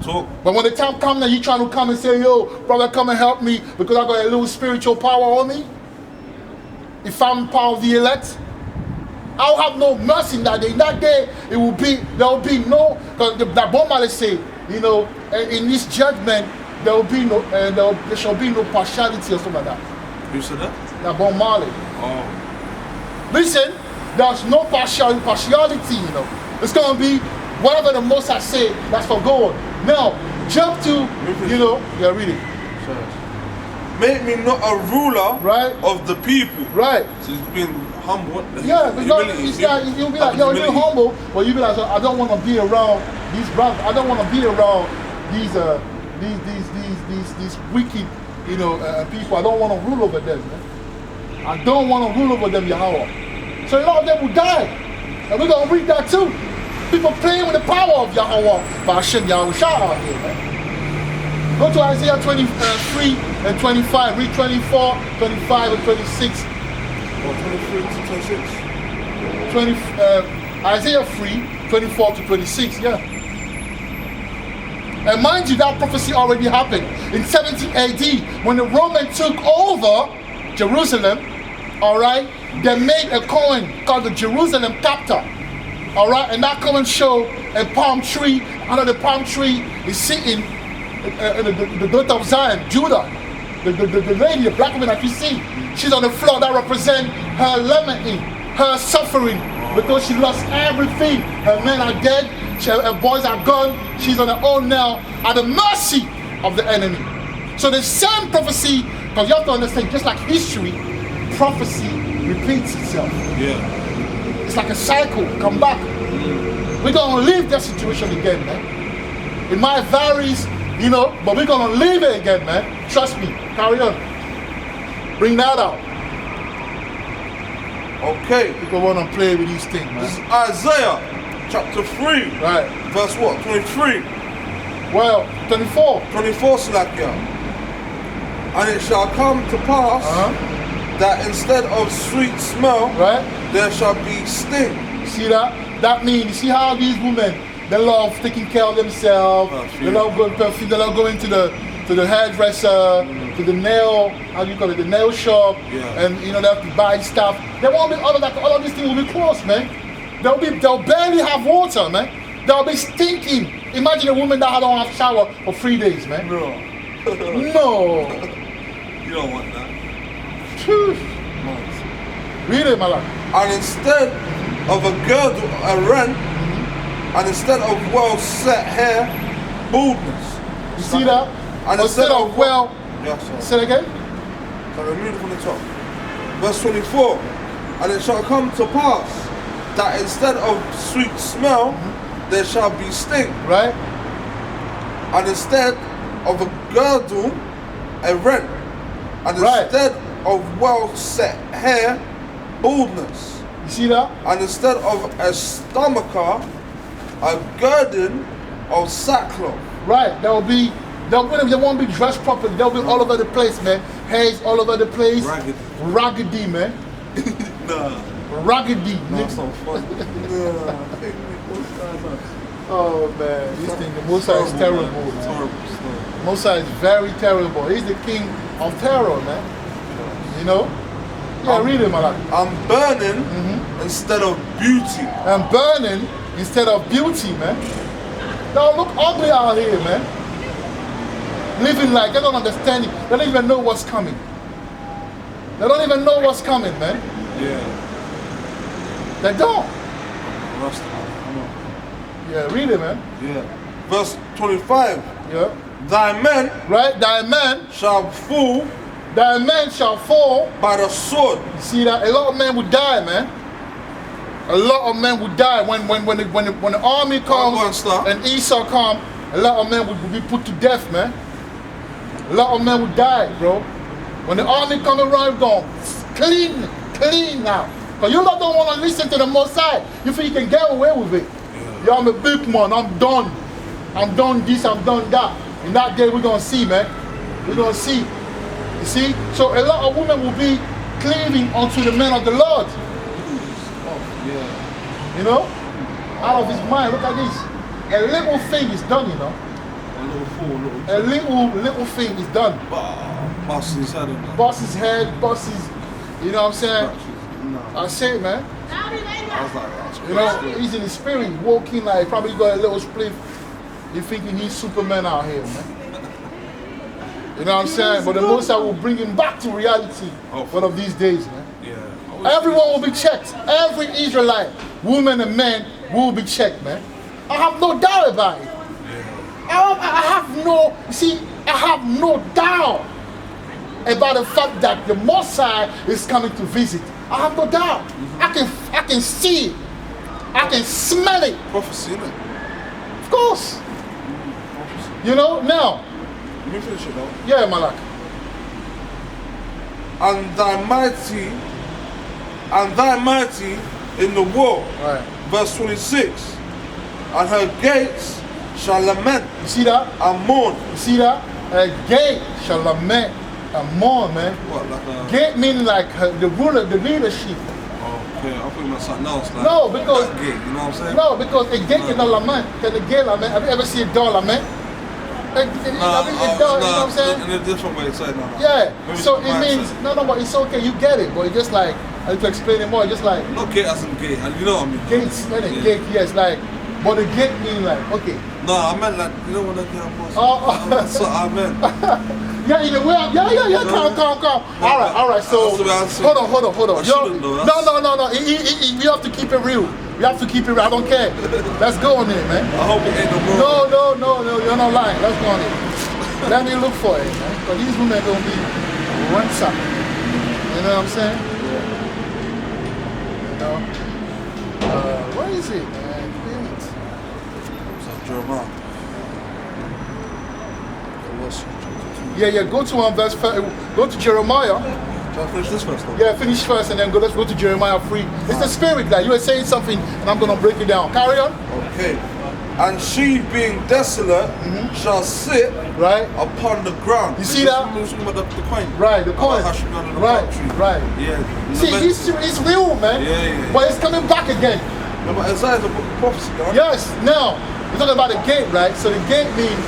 Talk. But when the time comes now, you trying to come and say, yo, brother, come and help me because I got a little spiritual power on me. If I'm part of the elect, I'll have no mercy in that day. In that day, there will be no, because that Bomale say, you know, in this judgment, there will be no, there shall be no partiality or something like that. Who said that? That Bomale. Oh. Listen, there's no partiality, you know. It's going to be whatever the Most High say, that's for God. Now, jump to, you know, read it. Make me not a ruler of the people. Right. So he's been humble. Yeah, because you'll be like, yo, you're humble, but you'll be like, I don't want to be around these brothers. I don't want to be around these wicked, you know, people. I don't want to rule over them, man. I don't want to rule over them, Yahweh. So a lot of them will die. And we're going to read that too. People playing with the power of Yahweh. But Hashem Yahweh Shah out here, man. Go to Isaiah 23 and 25. Read 24, 25, and 26. Or 23 to 26. Isaiah 3, 24 to 26, yeah. And mind you, that prophecy already happened in 70 AD when the Romans took over Jerusalem. All right, they made a coin called the Jerusalem Captor. All right, and that coin showed a palm tree. Under the palm tree is sitting the daughter of Zion, Judah, the lady, the black woman that you see. She's on the floor. That represents her lamenting, her suffering, because she lost everything. Her men are dead. Her boys are gone. She's on her own now, at the mercy of the enemy. So the same prophecy, because you have to understand, just like history, prophecy repeats itself. Yeah. It's like a cycle. Come back. We're gonna leave that situation again, man. It might vary, you know, but we're gonna leave it again, man. Trust me. Carry on. Bring that out. Okay. People want to play with these things, This is man. Isaiah chapter 3. Right. Verse what? 23. Well, 24. 24 Slakia. And it shall come to pass that instead of sweet smell, Right? there shall be stink. See that? That means, you see how these women, they love taking care of themselves. They love going perfume. They love going to the hairdresser, to the nail, how do you call it, the nail shop, and you know they have to buy stuff. They won't be all of these things will be closed, man. They'll barely have water, man. They'll be stinking. Imagine a woman that don't have shower for 3 days, man. No. No. You don't want that. Phew. Read it, Malak. And instead of a girdle, a rent, and instead of well set hair, baldness. You see that? And instead of well, yes, sir. say it again. So I read it from the top. Verse 24. And it shall come to pass that instead of sweet smell, there shall be stink. Right? And instead of a girdle, a rent. And instead of well set hair, baldness. You see that? And instead of a stomacher, a girding of sackcloth. Right. They won't be dressed properly. They'll be all over the place, man. Hairs all over the place. Raggedy, man. Nah. Raggedy. That's so funny. Oh man, this thing, the Mosai is terrible. It's horrible. Mosai is very terrible. He's the king of terror, man. You know? Yeah, read it, Malak. I'm burning instead of beauty. And burning instead of beauty, man. They look ugly out here, man. Living like they don't understand it. They don't even know what's coming. They don't even know what's coming, man. Yeah. They don't. Rust, come on. Yeah, read it, man. Yeah. Verse 25. Yeah. Thy men, Right? Thy man shall fall by the sword. You see that? A lot of men would die, man. A lot of men would die when the army comes and Esau comes. A lot of men would be put to death, man. A lot of men would die, bro. When the army come around, go clean now. Because you lot don't want to listen to the Mosai. You think you can get away with it. Yeah, I'm a big man. I'm done. I'm done this. I'm done that. In that day, we're gonna see, man. We're gonna see. You see? So a lot of women will be cleaving unto the men of the Lord. Yeah. You know? Out of his mind. Look at this. A little thing is done, you know. A little thing is done. Boss his head in there. Boss his head, boss his, you know what I'm saying? No. I say it, man. I was like, that's crazy. You know, he's in the spirit, walking like, probably got a little spliff. You're thinking he's Superman out here, man. You know what I'm saying? But the Most High will bring him back to reality one of these days, man. Yeah. Everyone will be checked. Every Israelite, woman and man, will be checked, man. I have no doubt about it. I have no doubt about the fact that the Messiah is coming to visit. I have no doubt. I can see it. I can smell it. Prophecy, innit? Of course. You know, now. Let me finish it though. Yeah, Malak. And thy mighty in the war. Right. Verse 26. And her gates shall lament. You see that? And mourn. You see that? A gate shall lament and mourn, man. What, like a... Gate meaning like the ruler, the leadership. Okay, I thought you meant something else. Like No, because that gate, you know what I'm saying? No, because a gate is not lament. Can the gate lament? Have you ever seen a door lament? A door, you know what I'm saying? In a different way, say no. Yeah. Maybe So it's it my means mindset. no, but it's okay. You get it, but it's just like I need to explain it more. It's just like Not gate as in gate, you know what I mean? gates, Yeah. gate, yes, like. But the gate meaning like okay. No, I meant like, you know what I get boss? Oh. That's what I meant. Yeah, in a way. Yeah. Calm. All right. So hold on. I shouldn't know, No. We have to keep it real. We have to keep it real. I don't care. Let's go on it, man. I hope it ain't no more. No. You're not lying. Let's go on it. Let me look for it, man. Because these women gonna be ransacked. You know what I'm saying? You know. Where is it, man? Damn it. Jeremiah. Yeah. Go to verse. Go to Jeremiah. Shall I finish this first though? Yeah, finish first and then let's go to Jeremiah 3. It's the spirit that you were saying something and I'm going to break it down. Carry on. Okay. And she being desolate shall sit right upon the ground. You see that? The coin. Right, the coin. Right. Yeah. See, it's real, man. Yeah. But it's coming back again. No, but Isaiah is a book of prophecy, right? Yes. Now, we're talking about the gate, right? So the gate means,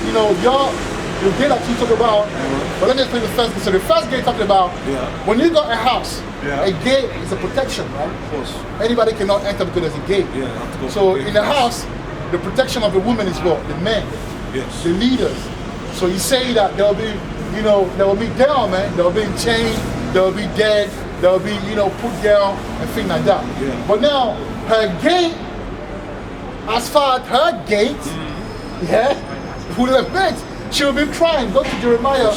you know, the gate that you talk about. But let me explain the first gate. So the first gate talking about when you got a house, a gate is a protection, right? Of course. Anybody cannot enter because there's a gate. Yeah. So in the house, the protection of the woman is what? The men. Yes. The leaders. So you say that there'll be, you know, there will be down, man. They'll be chained. They'll be dead. They'll be, you know, put down and things like that. Yeah. But now her gate, as far as her gate, who lament, she will be crying. Go to Jeremiah.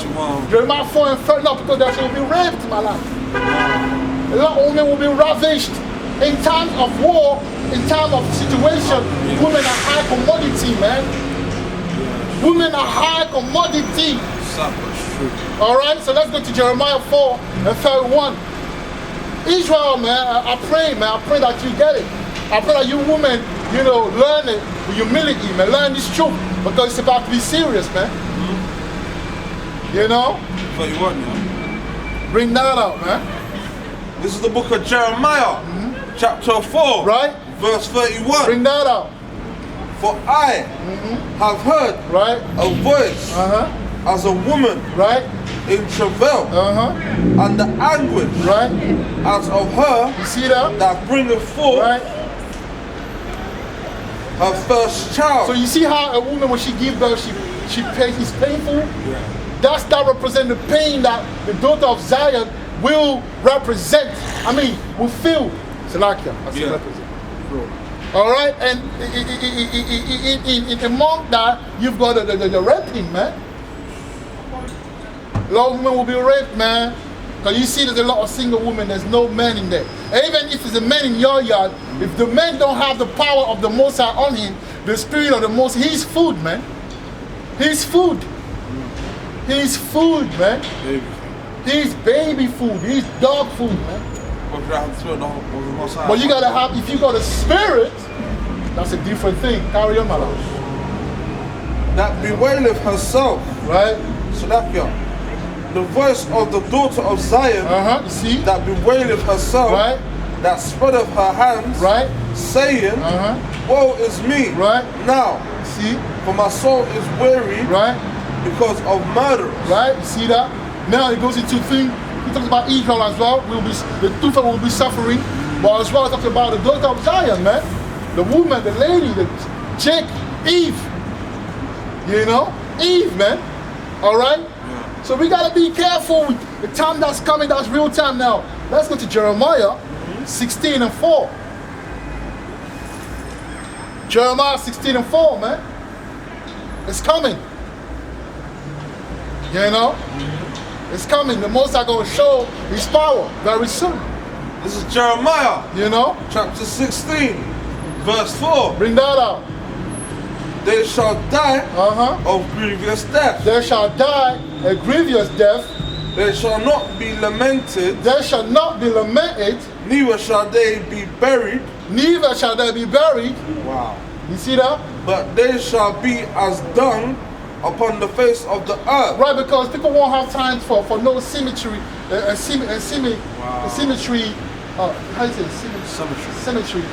Jeremiah 4 and 3. No, because there she will be raped, my life. A lot of women will be ravished. In times of war, in times of situation, women are high commodity, man. Women are high commodity. All right, so let's go to Jeremiah 4 and 31. Israel, man, I pray that you get it. I pray that you women, you know, learn it with humility, man. Learn this truth because it's about to be serious, man. You know? 31, yeah. Bring that out, man. This is the book of Jeremiah, chapter 4, right? Verse 31. Bring that out. For I have heard a voice as a woman in travail, and the anguish as of her you see that bringeth forth her first child. So you see how a woman, when she gives birth, she pays, it's painful? That represents the pain that the daughter of Zion will represent. I mean, will feel. Salakia, I say represent. All right, and among that, you've got the raping, man. A lot of women will be raped, man. Because you see there's a lot of single women, there's no man in there. And even if there's a man in your yard, if the man don't have the power of the Most High on him, the spirit of the Most, he's food, man. He's food. He's food, man. He's baby food. He's dog food, man. But you gotta have, if you got a spirit, that's a different thing. Carry on, my love. That bewaileth herself. Right? Salakia. The voice of the daughter of Zion. You see? That bewaileth herself. Right? That spreadeth her hands. Right? Saying, woe is me. Right? Now. See? For my soul is weary. Right? Because of murder. Right? You see that? Now it goes into things. He talks about Israel as well. The two of them will be suffering. But as well, talks about the daughter of Zion, man. The woman, the lady, the chick, Eve. You know? Eve, man. All right? Yeah. So we got to be careful with the time that's coming. That's real time now. Let's go to Jeremiah 16 and 4. Jeremiah 16 and 4, man. It's coming. You know? It's coming. The Most High going to show his power very soon. This is Jeremiah. You know? Chapter 16, verse 4. Bring that out. They shall die of grievous death. They shall die a grievous death. They shall not be lamented. They shall not be lamented. Neither shall they be buried. Neither shall they be buried. Wow. You see that? But they shall be as dung upon the face of the earth. Right, because people won't have time for no symmetry. Symmetry. How do you say? Symmetry.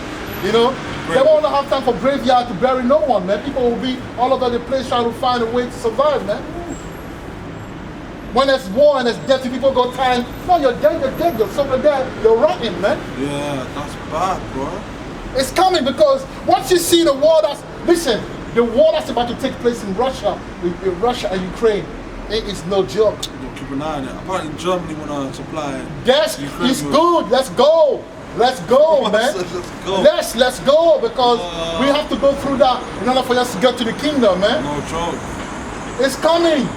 You know? They won't have time for graveyard to bury no one, man. People will be all over the place trying to find a way to survive, man. When there's war and there's death, people got time. No, you're dead, you're so dead, you're rotten, man. Yeah, that's bad, bro. It's coming because once you see the war listen, the war that's about to take place in Russia, and Ukraine, it is no joke. You'll keep an eye on it. Apparently Germany want to supply. Yes, it's good. Let's go. Let's go, man. Let's go. Let's go because we have to go through that in order for us to get to the kingdom, man. No joke. It's coming.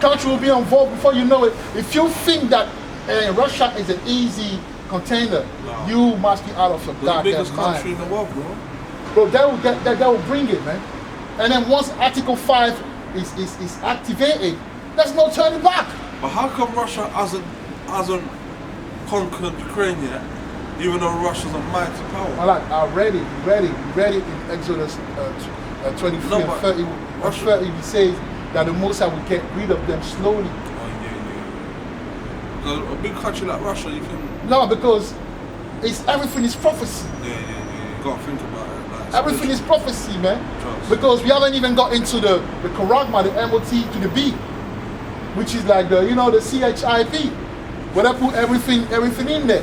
Country will be involved before you know it. If you think that Russia is an easy container, you must be out of your goddamn mind. The biggest country in the world, bro. Bro, that will bring it, man. And then once Article 5 is activated, there's no turning back. But how come Russia hasn't conquered Ukraine yet, even though Russia's a mighty power? Already in Exodus 23 No, and but 30, Russia- 30, he says that the Most High will get rid of them slowly. Oh yeah. Because a big country like Russia, you can. No, because everything is prophecy. Yeah. You gotta think about it. Like, Everything is prophecy, man. Trust. Because we haven't even got into the Karagma, the MOT to the B, which is like the CHIP, where they put everything in there,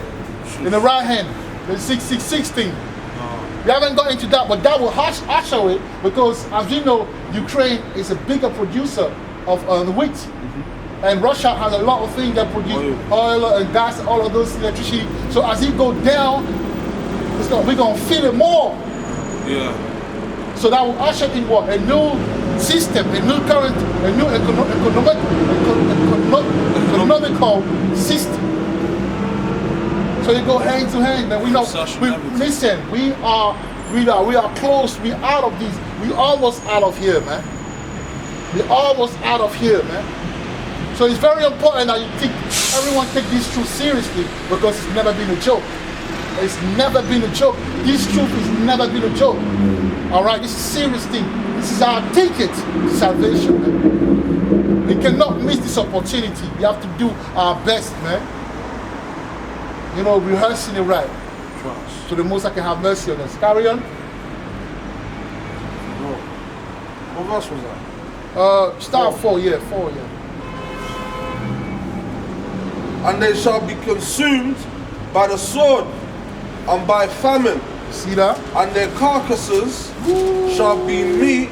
in the right hand, the 666 thing. We haven't got into that, but that will usher it because, as you know, Ukraine is a bigger producer of wheat. And Russia has a lot of things that produce oil and gas, all of those electricity. So as it go down, we're going to feel it more. Yeah. So that will usher in what? A new system, a new current, a new economical system. So you go hand to hand, man. We are close. We out of this. We almost out of here, man. We almost out of here, man. So it's very important that everyone take this truth seriously because it's never been a joke. It's never been a joke. This truth has never been a joke. All right, this is a serious thing. This is our ticket to salvation, man. We cannot miss this opportunity. We have to do our best, man. Rehearsing it right. Trust. So the Most High can have mercy on us. Carry on. What verse was that? Start 4, yeah. And they shall be consumed by the sword and by famine. See that? And their carcasses shall be meat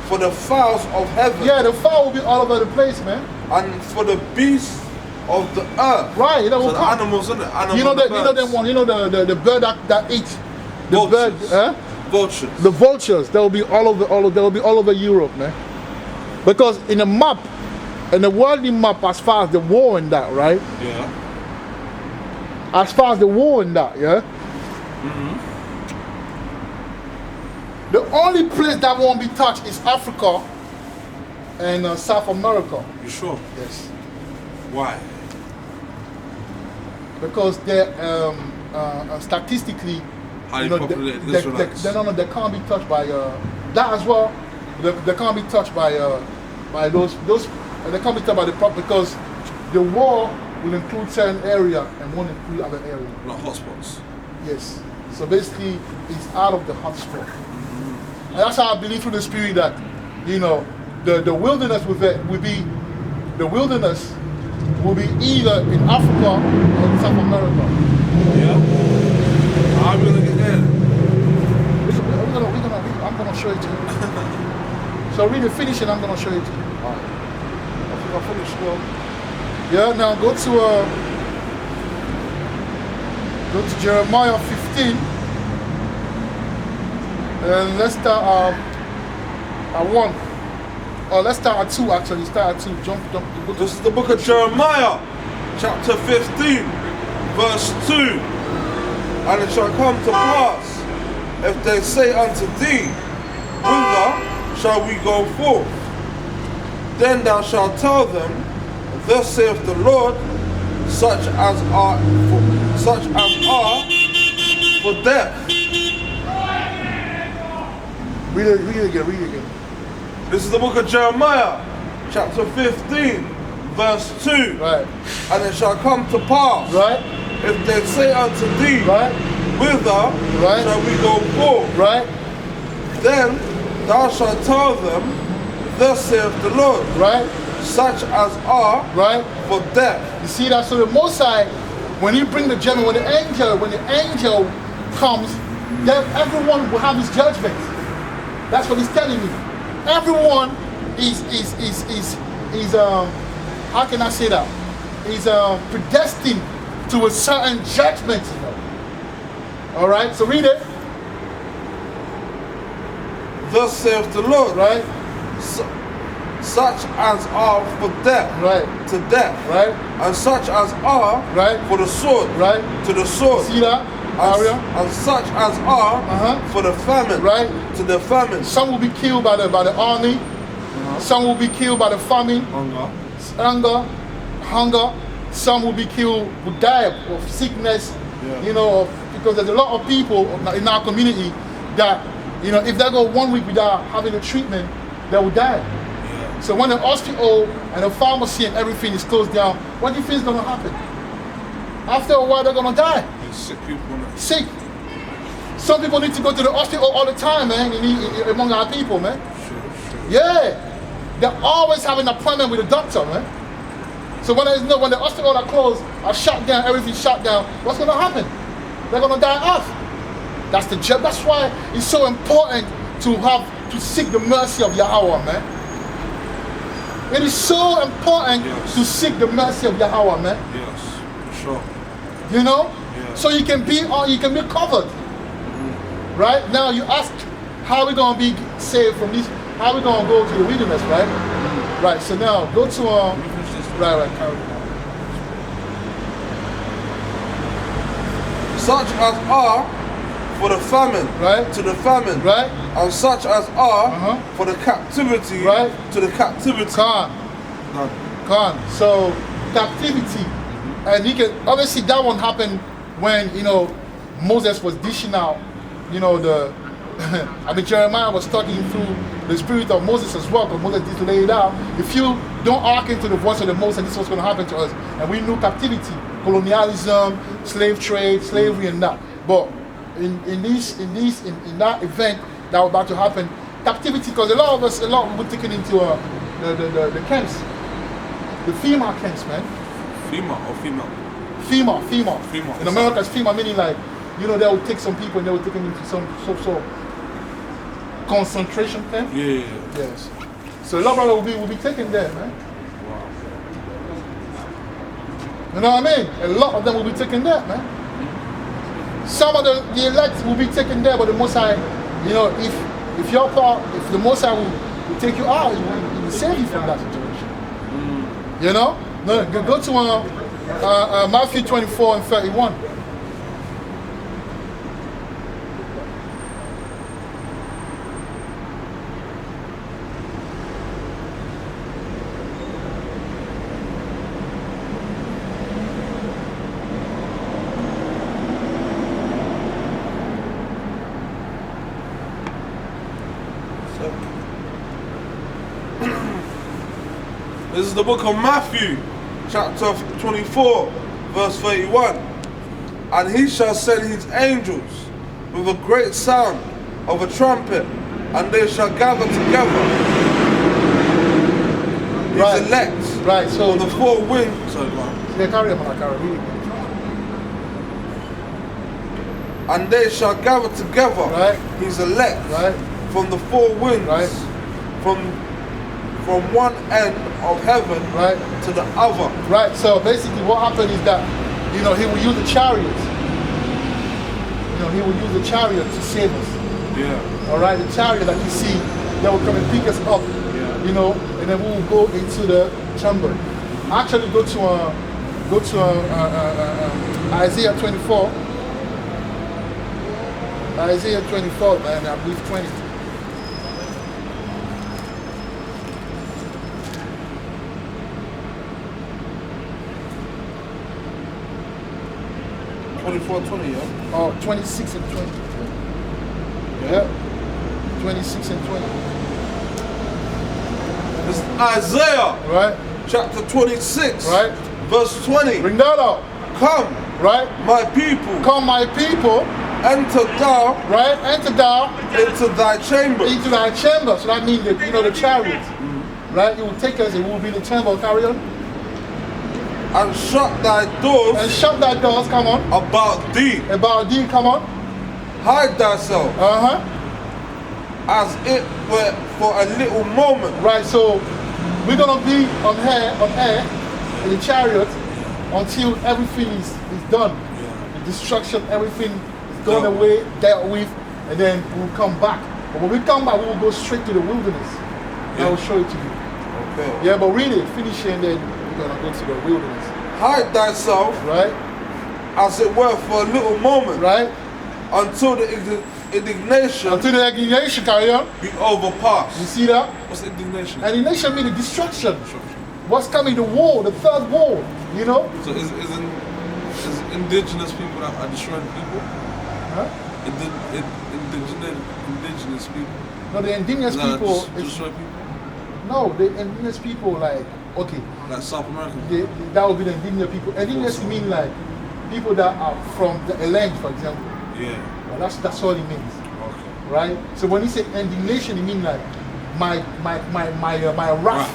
for the fowls of heaven. Yeah, the fowl will be all over the place, man. And for the beasts of the earth. Right, So the animals, isn't it? You know them one. You know the bird that eats the Vultures. bird. Vultures. The vultures. They will be all over Europe, man. Because in the map, in the worldly map, as far as the war and that, right? Yeah. As far as the war and that, yeah. The only place that won't be touched is Africa and South America. You sure? Yes. Why? Because they're statistically, Highly populated Israelites. they can't be touched by that as well. They can't be touched by those. They can't be touched by the problem because the war will include certain area and won't include other area. Like hotspots. Yes. So basically, it's out of the hotspot. And that's how I believe through the Spirit that, the wilderness will be either in Africa or in South America. Yeah. How are we gonna get there? I'm gonna show it to you. So read it, finish it. I'm gonna show it to you. Alright. I think I finished now. Yeah. Now go to Jeremiah 15. And let's start at 1. Or let's start at 2 actually. Start at 2. Jump. This is the book of Jeremiah, chapter 15, verse 2. And it shall come to pass, if they say unto thee, whither shall we go forth? Then thou shalt tell them, thus saith the Lord, such as are for death. Read it again. This is the book of Jeremiah, chapter 15, verse 2. Right. And it shall come to pass, Right. if they say unto thee, Right. whither Right. shall we go forth? Right. Then thou shalt tell them, thus saith the Lord, Right. such as are Right. for death. You see that? So the Most High, when you bring the judgment, when the angel comes, then everyone will have his judgment. That's what he's telling me. Everyone is how can I say that? Is predestined to a certain judgment. All right. So read it. Thus saith the Lord, Right. Such as are for death, Right. to death, Right. and such as are Right. for the sword, Right. to the sword, See that? Aria. and such as are for the famine, Right. to the famine. Some will be killed by the army. Some will be killed by the famine, Hunger. hunger, hunger. Some will be killed, will die of sickness. You know, because there's a lot of people in our community that, you know, if they go 1 week without having a treatment, they will die. So when the hospital and the pharmacy and everything is closed down, what do you think is going to happen? After a while, they're going to die. Sick people. Sick. Some people need to go to the hospital all the time, man, among our people, man. Sure. Yeah. They're always having an appointment with a doctor, man. So when when the hospital are closed, are shut down, everything's shut down, what's going to happen? They're going to die off. That's the job. That's why it's so important to seek the mercy of Yahweh, man. It is so important to seek the mercy of Yahweh, man. Yes, sure. You know, so you can be covered. Right now, you ask, how are we going to be saved from this? How are we going to go to the wilderness, right? Right. So now go to right. Such as are for the famine, right? To the famine, right? And such as are for the captivity, right? To the captivity. Khan. So captivity, and you can obviously that one happened when, you know, Moses was dishing out, you know, I mean, Jeremiah was talking through the spirit of Moses as well, because Moses did lay it out. If you don't hearken to the voice of the Most, and this is what's going to happen to us. And we knew captivity, colonialism, slave trade, slavery, and that. But in that event that was about to happen, captivity, because a lot of people taken into the camps, the female camps, man. Female or female? Female. In America, it's female, meaning like, you know, they would take some people and they would take them into some sort of concentration camp. Yes. So a lot of them will be taken there, man. Wow. You know what I mean? A lot of them will be taken there, man. Some of the elect will be taken there, but the Most High, you know, if your part, if the Most High will take you out, He will save you from that situation. You know? No, go to Matthew 24 and 31. This is the book of Matthew, chapter 24, verse 31. And he shall send his angels with a great sound of a trumpet, and they shall gather together his elect. Right, so on the four winds. And they shall gather together his elect from the four winds, from one end of heaven to the other. Right, so basically what happened is that, you know, He will use the chariot. You know, He will use the chariot to save us. Yeah. Alright, the chariot that you see, that will come and pick us up, you know, and then we will go into the chamber. Actually, go to Isaiah 24. Isaiah 24, man, I believe 20. Oh, 26 and 20. Yeah. 26 and 20. This is Isaiah, chapter 26, verse 20. Bring that up. Come, my people. Come, my people. Enter thou, enter thou into thy chamber. Into thy chamber. So that means that, you know, the chariot, right? It will take us. It will be the chamber. Carry on. And shut thy doors. And shut thy doors. Come on. About thee. About thee. Come on. Hide thyself. As it were for a little moment. Right. So we're gonna be on air in the chariot until everything is done. The destruction, everything is gone away, dealt with, and then we'll come back. But when we come back, we will go straight to the wilderness. I will show it to you. Okay. Yeah, but read it, finish it, and then we're gonna go to the wilderness. Hide thyself, as it were for a little moment, until the indignation. Until the indignation, carry on. Be overpassed. You see that? What's indignation? Indignation means destruction. What's coming? The war, the third war. You know? So is indigenous people that are destroying people? Huh? Indigenous people. No, the indigenous people. Destroy people. No, the indigenous people, like, okay. Like South America. That would be the indigenous people. Indigenous mean like people that are from the land, for example. Yeah. Well, that's all it means. Okay. Right? So when you say indignation, it means like my wrath.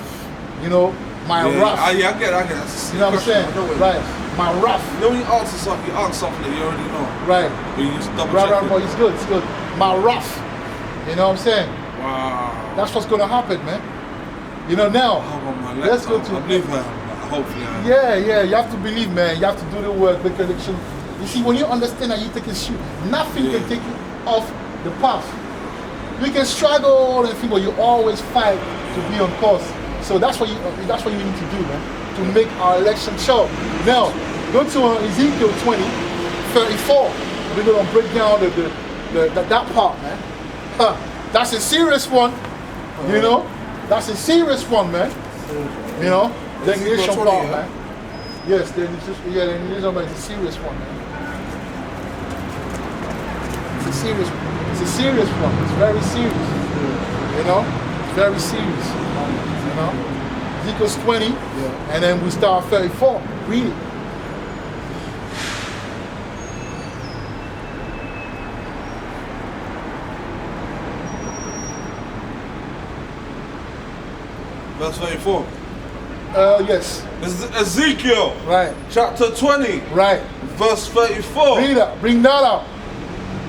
You know, my wrath. Yeah, I get it. You know what I'm saying? Right. My wrath. You know when you answer something, you ask something that you already know. Right. But you just double right, check right, but it's good, it's good. My wrath. You know what I'm saying? Wow. That's what's gonna happen, man. You know now. Let's go to. I believe her, hopefully. Yeah. You have to believe, man. You have to do the work, the connection. You see, when you understand that you take a shoe, nothing can take you off the path. You can struggle and think, but you always fight to be on course. So that's what you need to do, man, to make our election sure. Now, go to Ezekiel 20:34. We're gonna break down that part, man. That's a serious one, you know. That's a serious one, man. You know, the ignition part, man. Yes, the ignition part is a serious one, man. It's a serious one. It's very serious. You know, it's very serious. You know, Ezekiel 20, and then we start 34. Read it. Verse 34. Yes. This is Ezekiel. Right. Chapter 20. Right. Verse 34. Read that. Bring that out.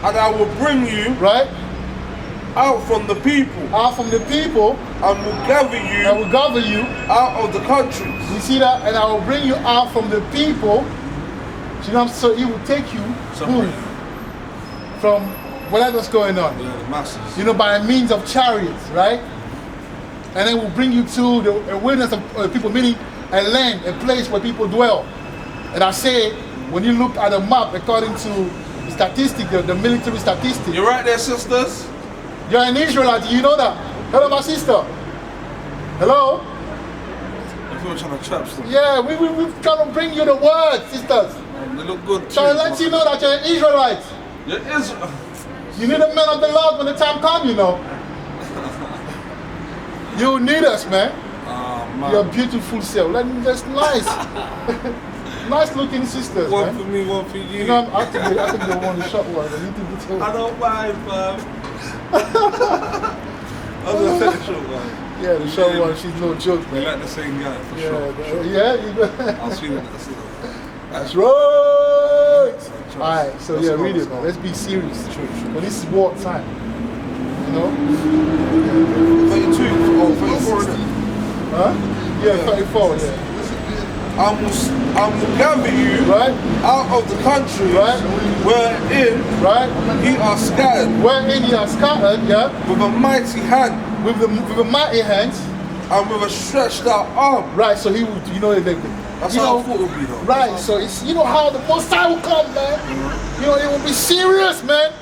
And I will bring you right out from the people. Out from the people. And will gather you. I will gather you out of the countries. You see that? And I will bring you out from the people. You know, so he will take you from whatever's going on. Yeah, the masses. You know, by means of chariots, right? And then we'll bring you to the wilderness of people, meaning a land, a place where people dwell. And I say, when you look at a map, according to the statistics, the military statistics. You're right there, sisters. You're an Israelite, you know that? Hello, my sister. Hello? I feel trying to trap stuff. Yeah, we're trying to bring you the word, sisters. They look good. So I let you know that you're an Israelite. You're Israel. You need a man of the Lord when the time comes, you know. You need us, man. Man. You're a beautiful self. That's nice. Nice looking sisters, one man. For me, one for you. You know, I think they want the short one. I don't mind, fam. I'm gonna take the short one. Yeah, the short one, she's no joke, man. We like the same guy, for sure. Yeah, you go. I'll see you. That's right. Alright, so read it, man. Let's be serious. But this is war time. You know? 32 or 34, huh? Yeah, 34, yeah. I will gather you out of the country wherein ye are scattered. Wherein ye are scattered, yeah. With a mighty hand. With a mighty hand. And with a stretched out arm. Right, so he would, you know, that's how I thought it would be, though. Right, so it's, you know how the Most High will come, man. You know, it will be serious, man.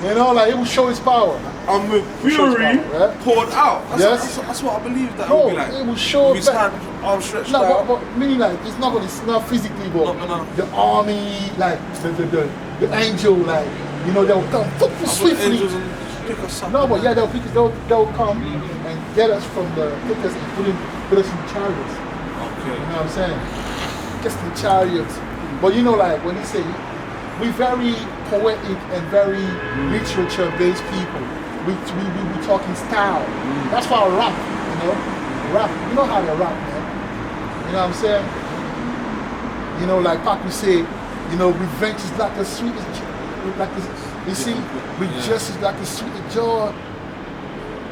You know, like it will show his power. And with fury poured out. That's what I believe that will be like. It will show his hand, arm stretched out. But meaning like it's not physically, but the army, like the angel, like you know, they'll come swiftly. No, but yeah, they'll come and get us from take us and put us in chariots. Okay. You know what I'm saying? Get in chariots. But you know, like when you say we're very poetic and very literature-based people. We talk in style. That's why I rap, you know? Rap. You know how they rap, man. You know what I'm saying? You know, like Pac would say, you know, revenge is like the sweetest, just is like the sweetest joy,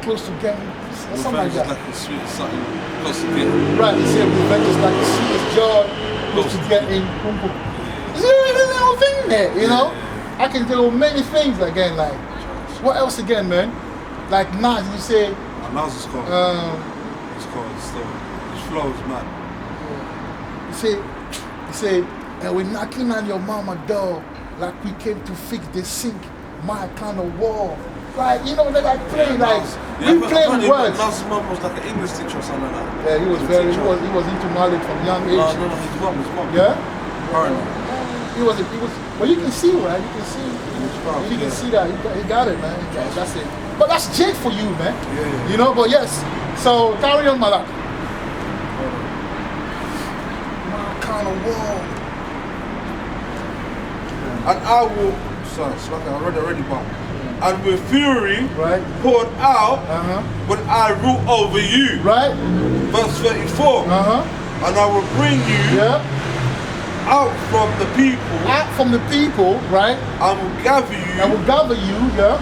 close to getting, something like that. Like the sweetest something close to getting. Right, he said revenge is like the sweetest joy, close to getting. Is there a little thing there, you know? I can do many things again, like, what else again, man? Like Nas, you say. Nas is called. It's called still. His flow is mad. You say, and we're knocking on your mama door like we came to fix the sink, my kind of wall. like, you know, they like playing, like, yeah, we playing words. Nas's mum was like an English teacher or something like that. Yeah, he was into knowledge from young age. No, his mum. Yeah? Apparently. Well, you can see, right? You can see. You can see that. He got it, man. That's it. But that's Jake for you, man. Yeah. You know, but yes. So, carry on, Malak. My kind of wall. And I will, sorry, it's like I read it already, but and with fury right. poured out when I rule over you. Right. Verse 34. And I will bring you out from the people. Out from the people, right? I will gather you. I will gather you,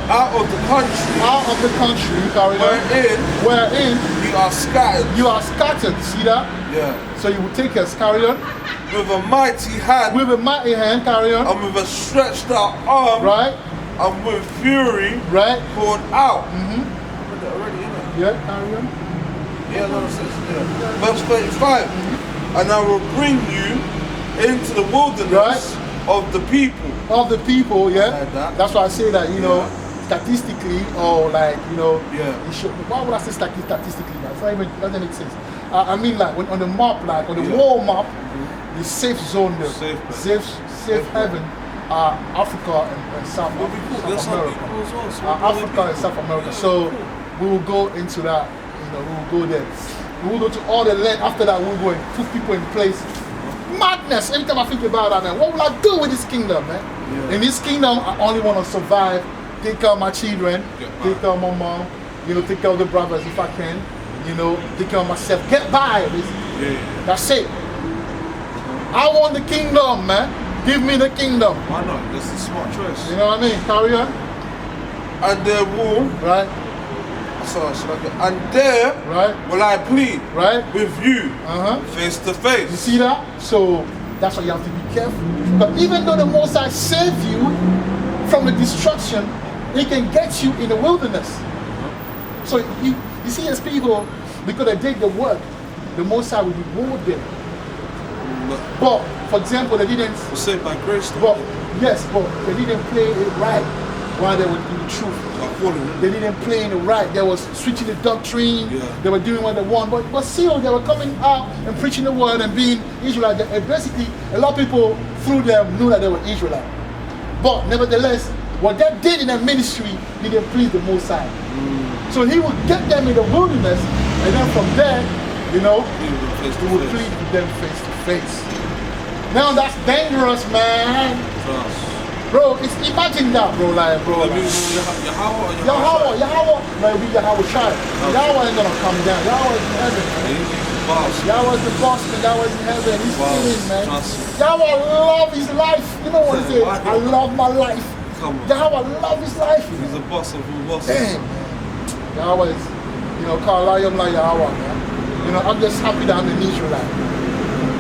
out of the country. Out of the country, wherein you are scattered. You are scattered, see that? Yeah. So you will take us, carry on. With a mighty hand. With a mighty hand, carry on. And with a stretched out arm. Right. And with fury. Right. Poured out. Already, yeah, carry on. Yeah, no, yeah. Verse 35. And I will bring you into the wilderness of the people. Of the people, yeah. Like that. That's why I say that, you know, statistically, or like, you know, you should, why would I say statistically? It's not even, doesn't make sense. I mean, like, when, on the map, like, on the world map, the safe zone, the safe haven, Africa and South America. Africa and South America. So we will go into that, you know, we will go there. We will go to all the land. After that, we will go and put people in place. Madness. Every time I think about that, man, what will I do with this kingdom, man? Yeah. In this kingdom, I only want to survive, take care of my children, take care of my mom, you know, take care of the brothers if I can, you know, take care of myself, get by. That's it. I want the kingdom, man. Give me the kingdom. Why not? That's a smart choice. You know what I mean? Carry on. And there will, and there will I plead with you face to face. You see that? So that's why you have to be careful. But even though the Most High saved you from the destruction, He can get you in the wilderness. So you see, as people, because they did the work, the Most High will reward them. But for example, they didn't. Saved by grace. But yes, but they didn't play it right while they were doing the truth. They didn't play it right. They were switching the doctrine. They were doing what they want. But still, they were coming out and preaching the word and being Israelite. And basically, a lot of people through them knew that they were Israelite. But nevertheless, what they did in their ministry didn't please the Most High. So He would get them in the wilderness, and then from there, you know, He would plead with them face to face. Now that's dangerous, man. Bro, it's imagine that, bro, like, bro. Yahweh, no, it'll be Yahweh Shai. Yahweh ain't gonna come down. Yahweh is in heaven, man. Yahweh's the boss, man. Yahweh's in heaven. He's chilling, man. Yahweh love his life. You know what he said? I love my life. Yahweh love his life. He's the boss of all bosses. Damn, man. Yahweh is, you know, Kalayam like Yahweh, man. You know, I'm just happy that I'm an Israelite.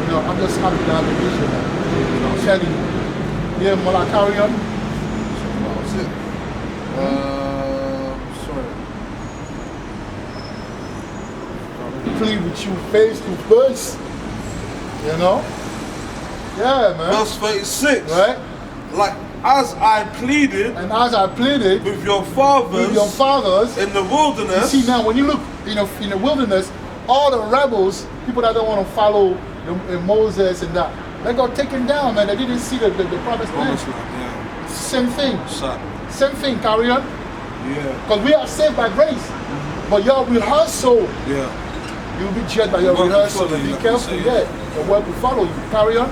You know, I'm just happy that I'm an Israelite. You know, I'm telling you. Yeah, Mola, carry on. That was it. Sorry. Plead with you face to face. You know? Yeah, man. Verse 36. Right? Like, as I pleaded. And as I pleaded. With your fathers. With your fathers. In the wilderness. You see, now, when you look in the wilderness, all the rebels, people that don't want to follow Moses and that, they got taken down, man. They didn't see the promised land. Yeah. Same thing. Same thing, carry on. Yeah. Because we are saved by grace. But your rehearsal, you'll be judged by your rehearsal. Be careful, the work will follow you. Carry on.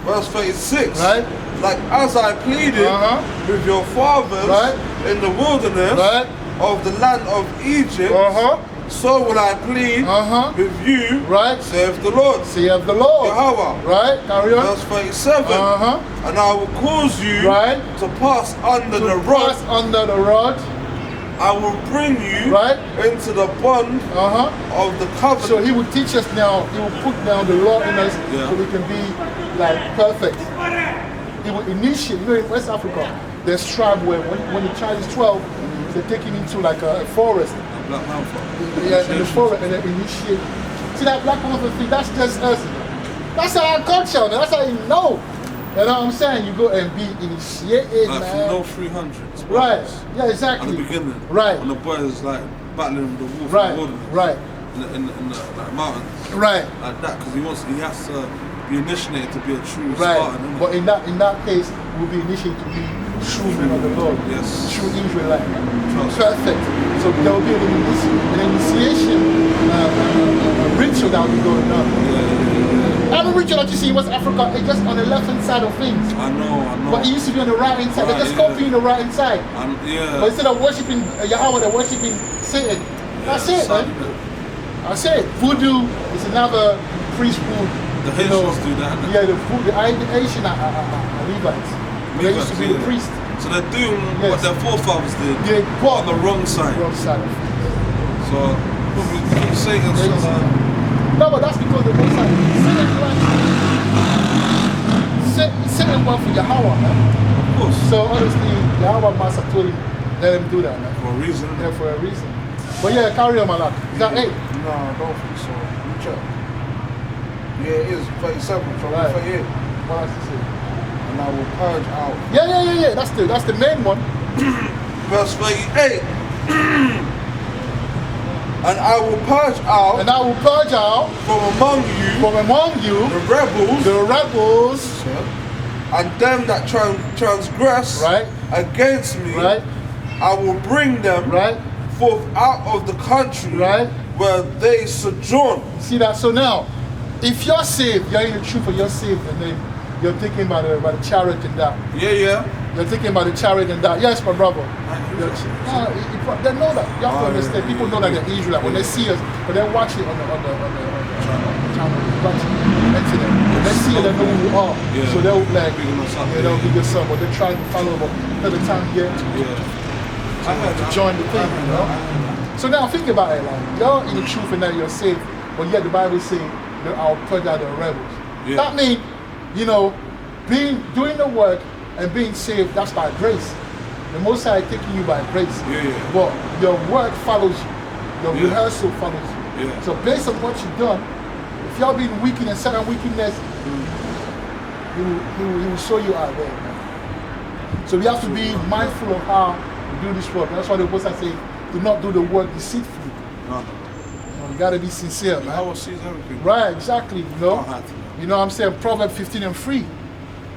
Verse 36. Right. Like as I pleaded with your fathers in the wilderness of the land of Egypt. So will I plead with you, saith the Lord. Saith the Lord. Yahweh. Right, carry on. Verse 37. And I will cause you to pass under the rod. Pass under the rod. I will bring you into the bond of the covenant. So He will teach us now, He will put down the law in us so we can be like perfect. He will initiate, you know, in West Africa, there's tribe where when the child is 12, they're taken into like a forest. Black Panther. Yeah, in the forest, and then initiate. See that Black Panther thing, that's just us. That's our culture, man. That's how you know. You know what I'm saying? You go and be initiated, Like man. from no 300s. Right. Yeah, exactly. At the beginning. Right. When the boys like battling the wolf Right. in the wilderness. Right. In the like, mountains. Right. Like that, because he has to be initiated to be a true Right. Spartan. Innit? But in that case, we'll be initiated to be true men of the Lord. Yes. True Israelite. Trust. Perfect. So there will be an initiation ritual that will be going on. Every ritual that you see in West Africa is just on the left hand side of things. I know. But it used to be on the right hand side. Right, They're just yeah. copying the right hand side. Yeah. But instead of worshipping Yahweh, they're worshipping Satan. That's it, man. That's it. Voodoo is another priesthood. The Haitians do that. Yeah, the Haitian are Levites. They used to be a priest. So they're doing what their forefathers did, Yeah, but on the wrong side. Wrong side of things. So probably Satan's No, but that's because the wrong side. Satan went for Yahweh, man. Of course. So honestly, Yahweh must have told him, let him do that, man. For a reason. Yeah, for a reason. But yeah, carry on, Malak. Is that 8? No, I don't think so. Let me check. Yeah, it is 37. So Right. 38. What else is it? And I will purge out. Yeah. That's the main one. Verse 38. And I will purge out And I will purge out from among you from among you the rebels and them that transgress right, against me. right, I will bring them right, forth out of the country right. where they sojourn. See that? So now, if you're saved, you're in the truth, and you're saved, and then you're thinking about the chariot and that. Yeah. You're thinking about the chariot and that. Yes, my brother. They know that. You have to understand. People know that they're Israelite when they see us, when they watch it on the channel, watching internet. They see it, they know who we are. Yeah. So they'll like, they'll be Yeah. your son, but they're trying to follow them. By the time you get to join the thing, you know. So now think about it, like you're in the truth and that you're saved, but yet the Bible is saying, I'll purge out the rebels. Yeah. That means, doing the work and being saved, that's by grace. The Most High taking you by grace. Yeah. But your work follows you. Your rehearsal follows you. Yeah. So based on what you've done, if you're being weak in a certain wickedness, he will show you out there. Man. So we have to be mindful of how we do this work. That's why the Most High say, do not do the work deceitfully. No. You gotta be sincere, man. Yahweh sees everything. Right, exactly. You know what I'm saying? Proverbs 15:3.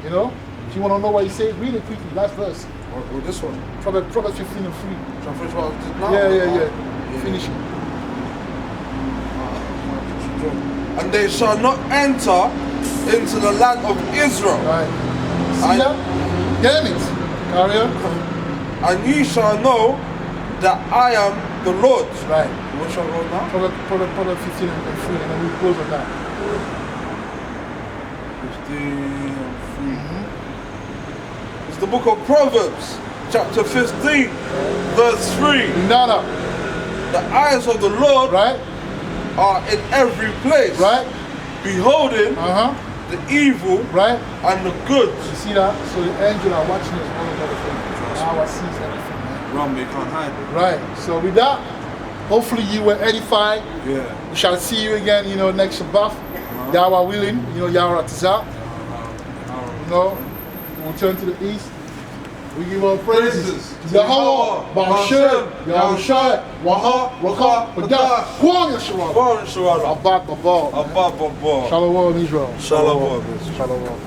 You know? If you want to know what he said, read it quickly. Last verse. Or this one. Proverbs 15:3. Shall I finish what I did now? Yeah. Finish it. And they shall not enter into the land of Israel. Right. See that? Damn it. Carry on. And ye shall know that I am the Lord. Right. What shall I go now? Proverbs 15:3, and then we close on that. 15:3. It's the book of Proverbs, chapter 15, verse 3. Nada. The eyes of the Lord Right? are in every place, Right? beholding the evil Right? and the good. You see that? So the angel are watching us all over everything. Our sees everything, man. Run, they can't hide. Right. So with that, hopefully you were edified. Yeah. We shall see you again, next Shabbat. Yahweh willing, Yahweh Atizah. We'll turn to the east. We give our praises to Yahweh, Ba'ashem, Yahushai, Waha, Rakah, Badah, Kwang Yeshua, Shalom. Abba, Babal. Abba. Shalom, Israel. Shalom. Shalom.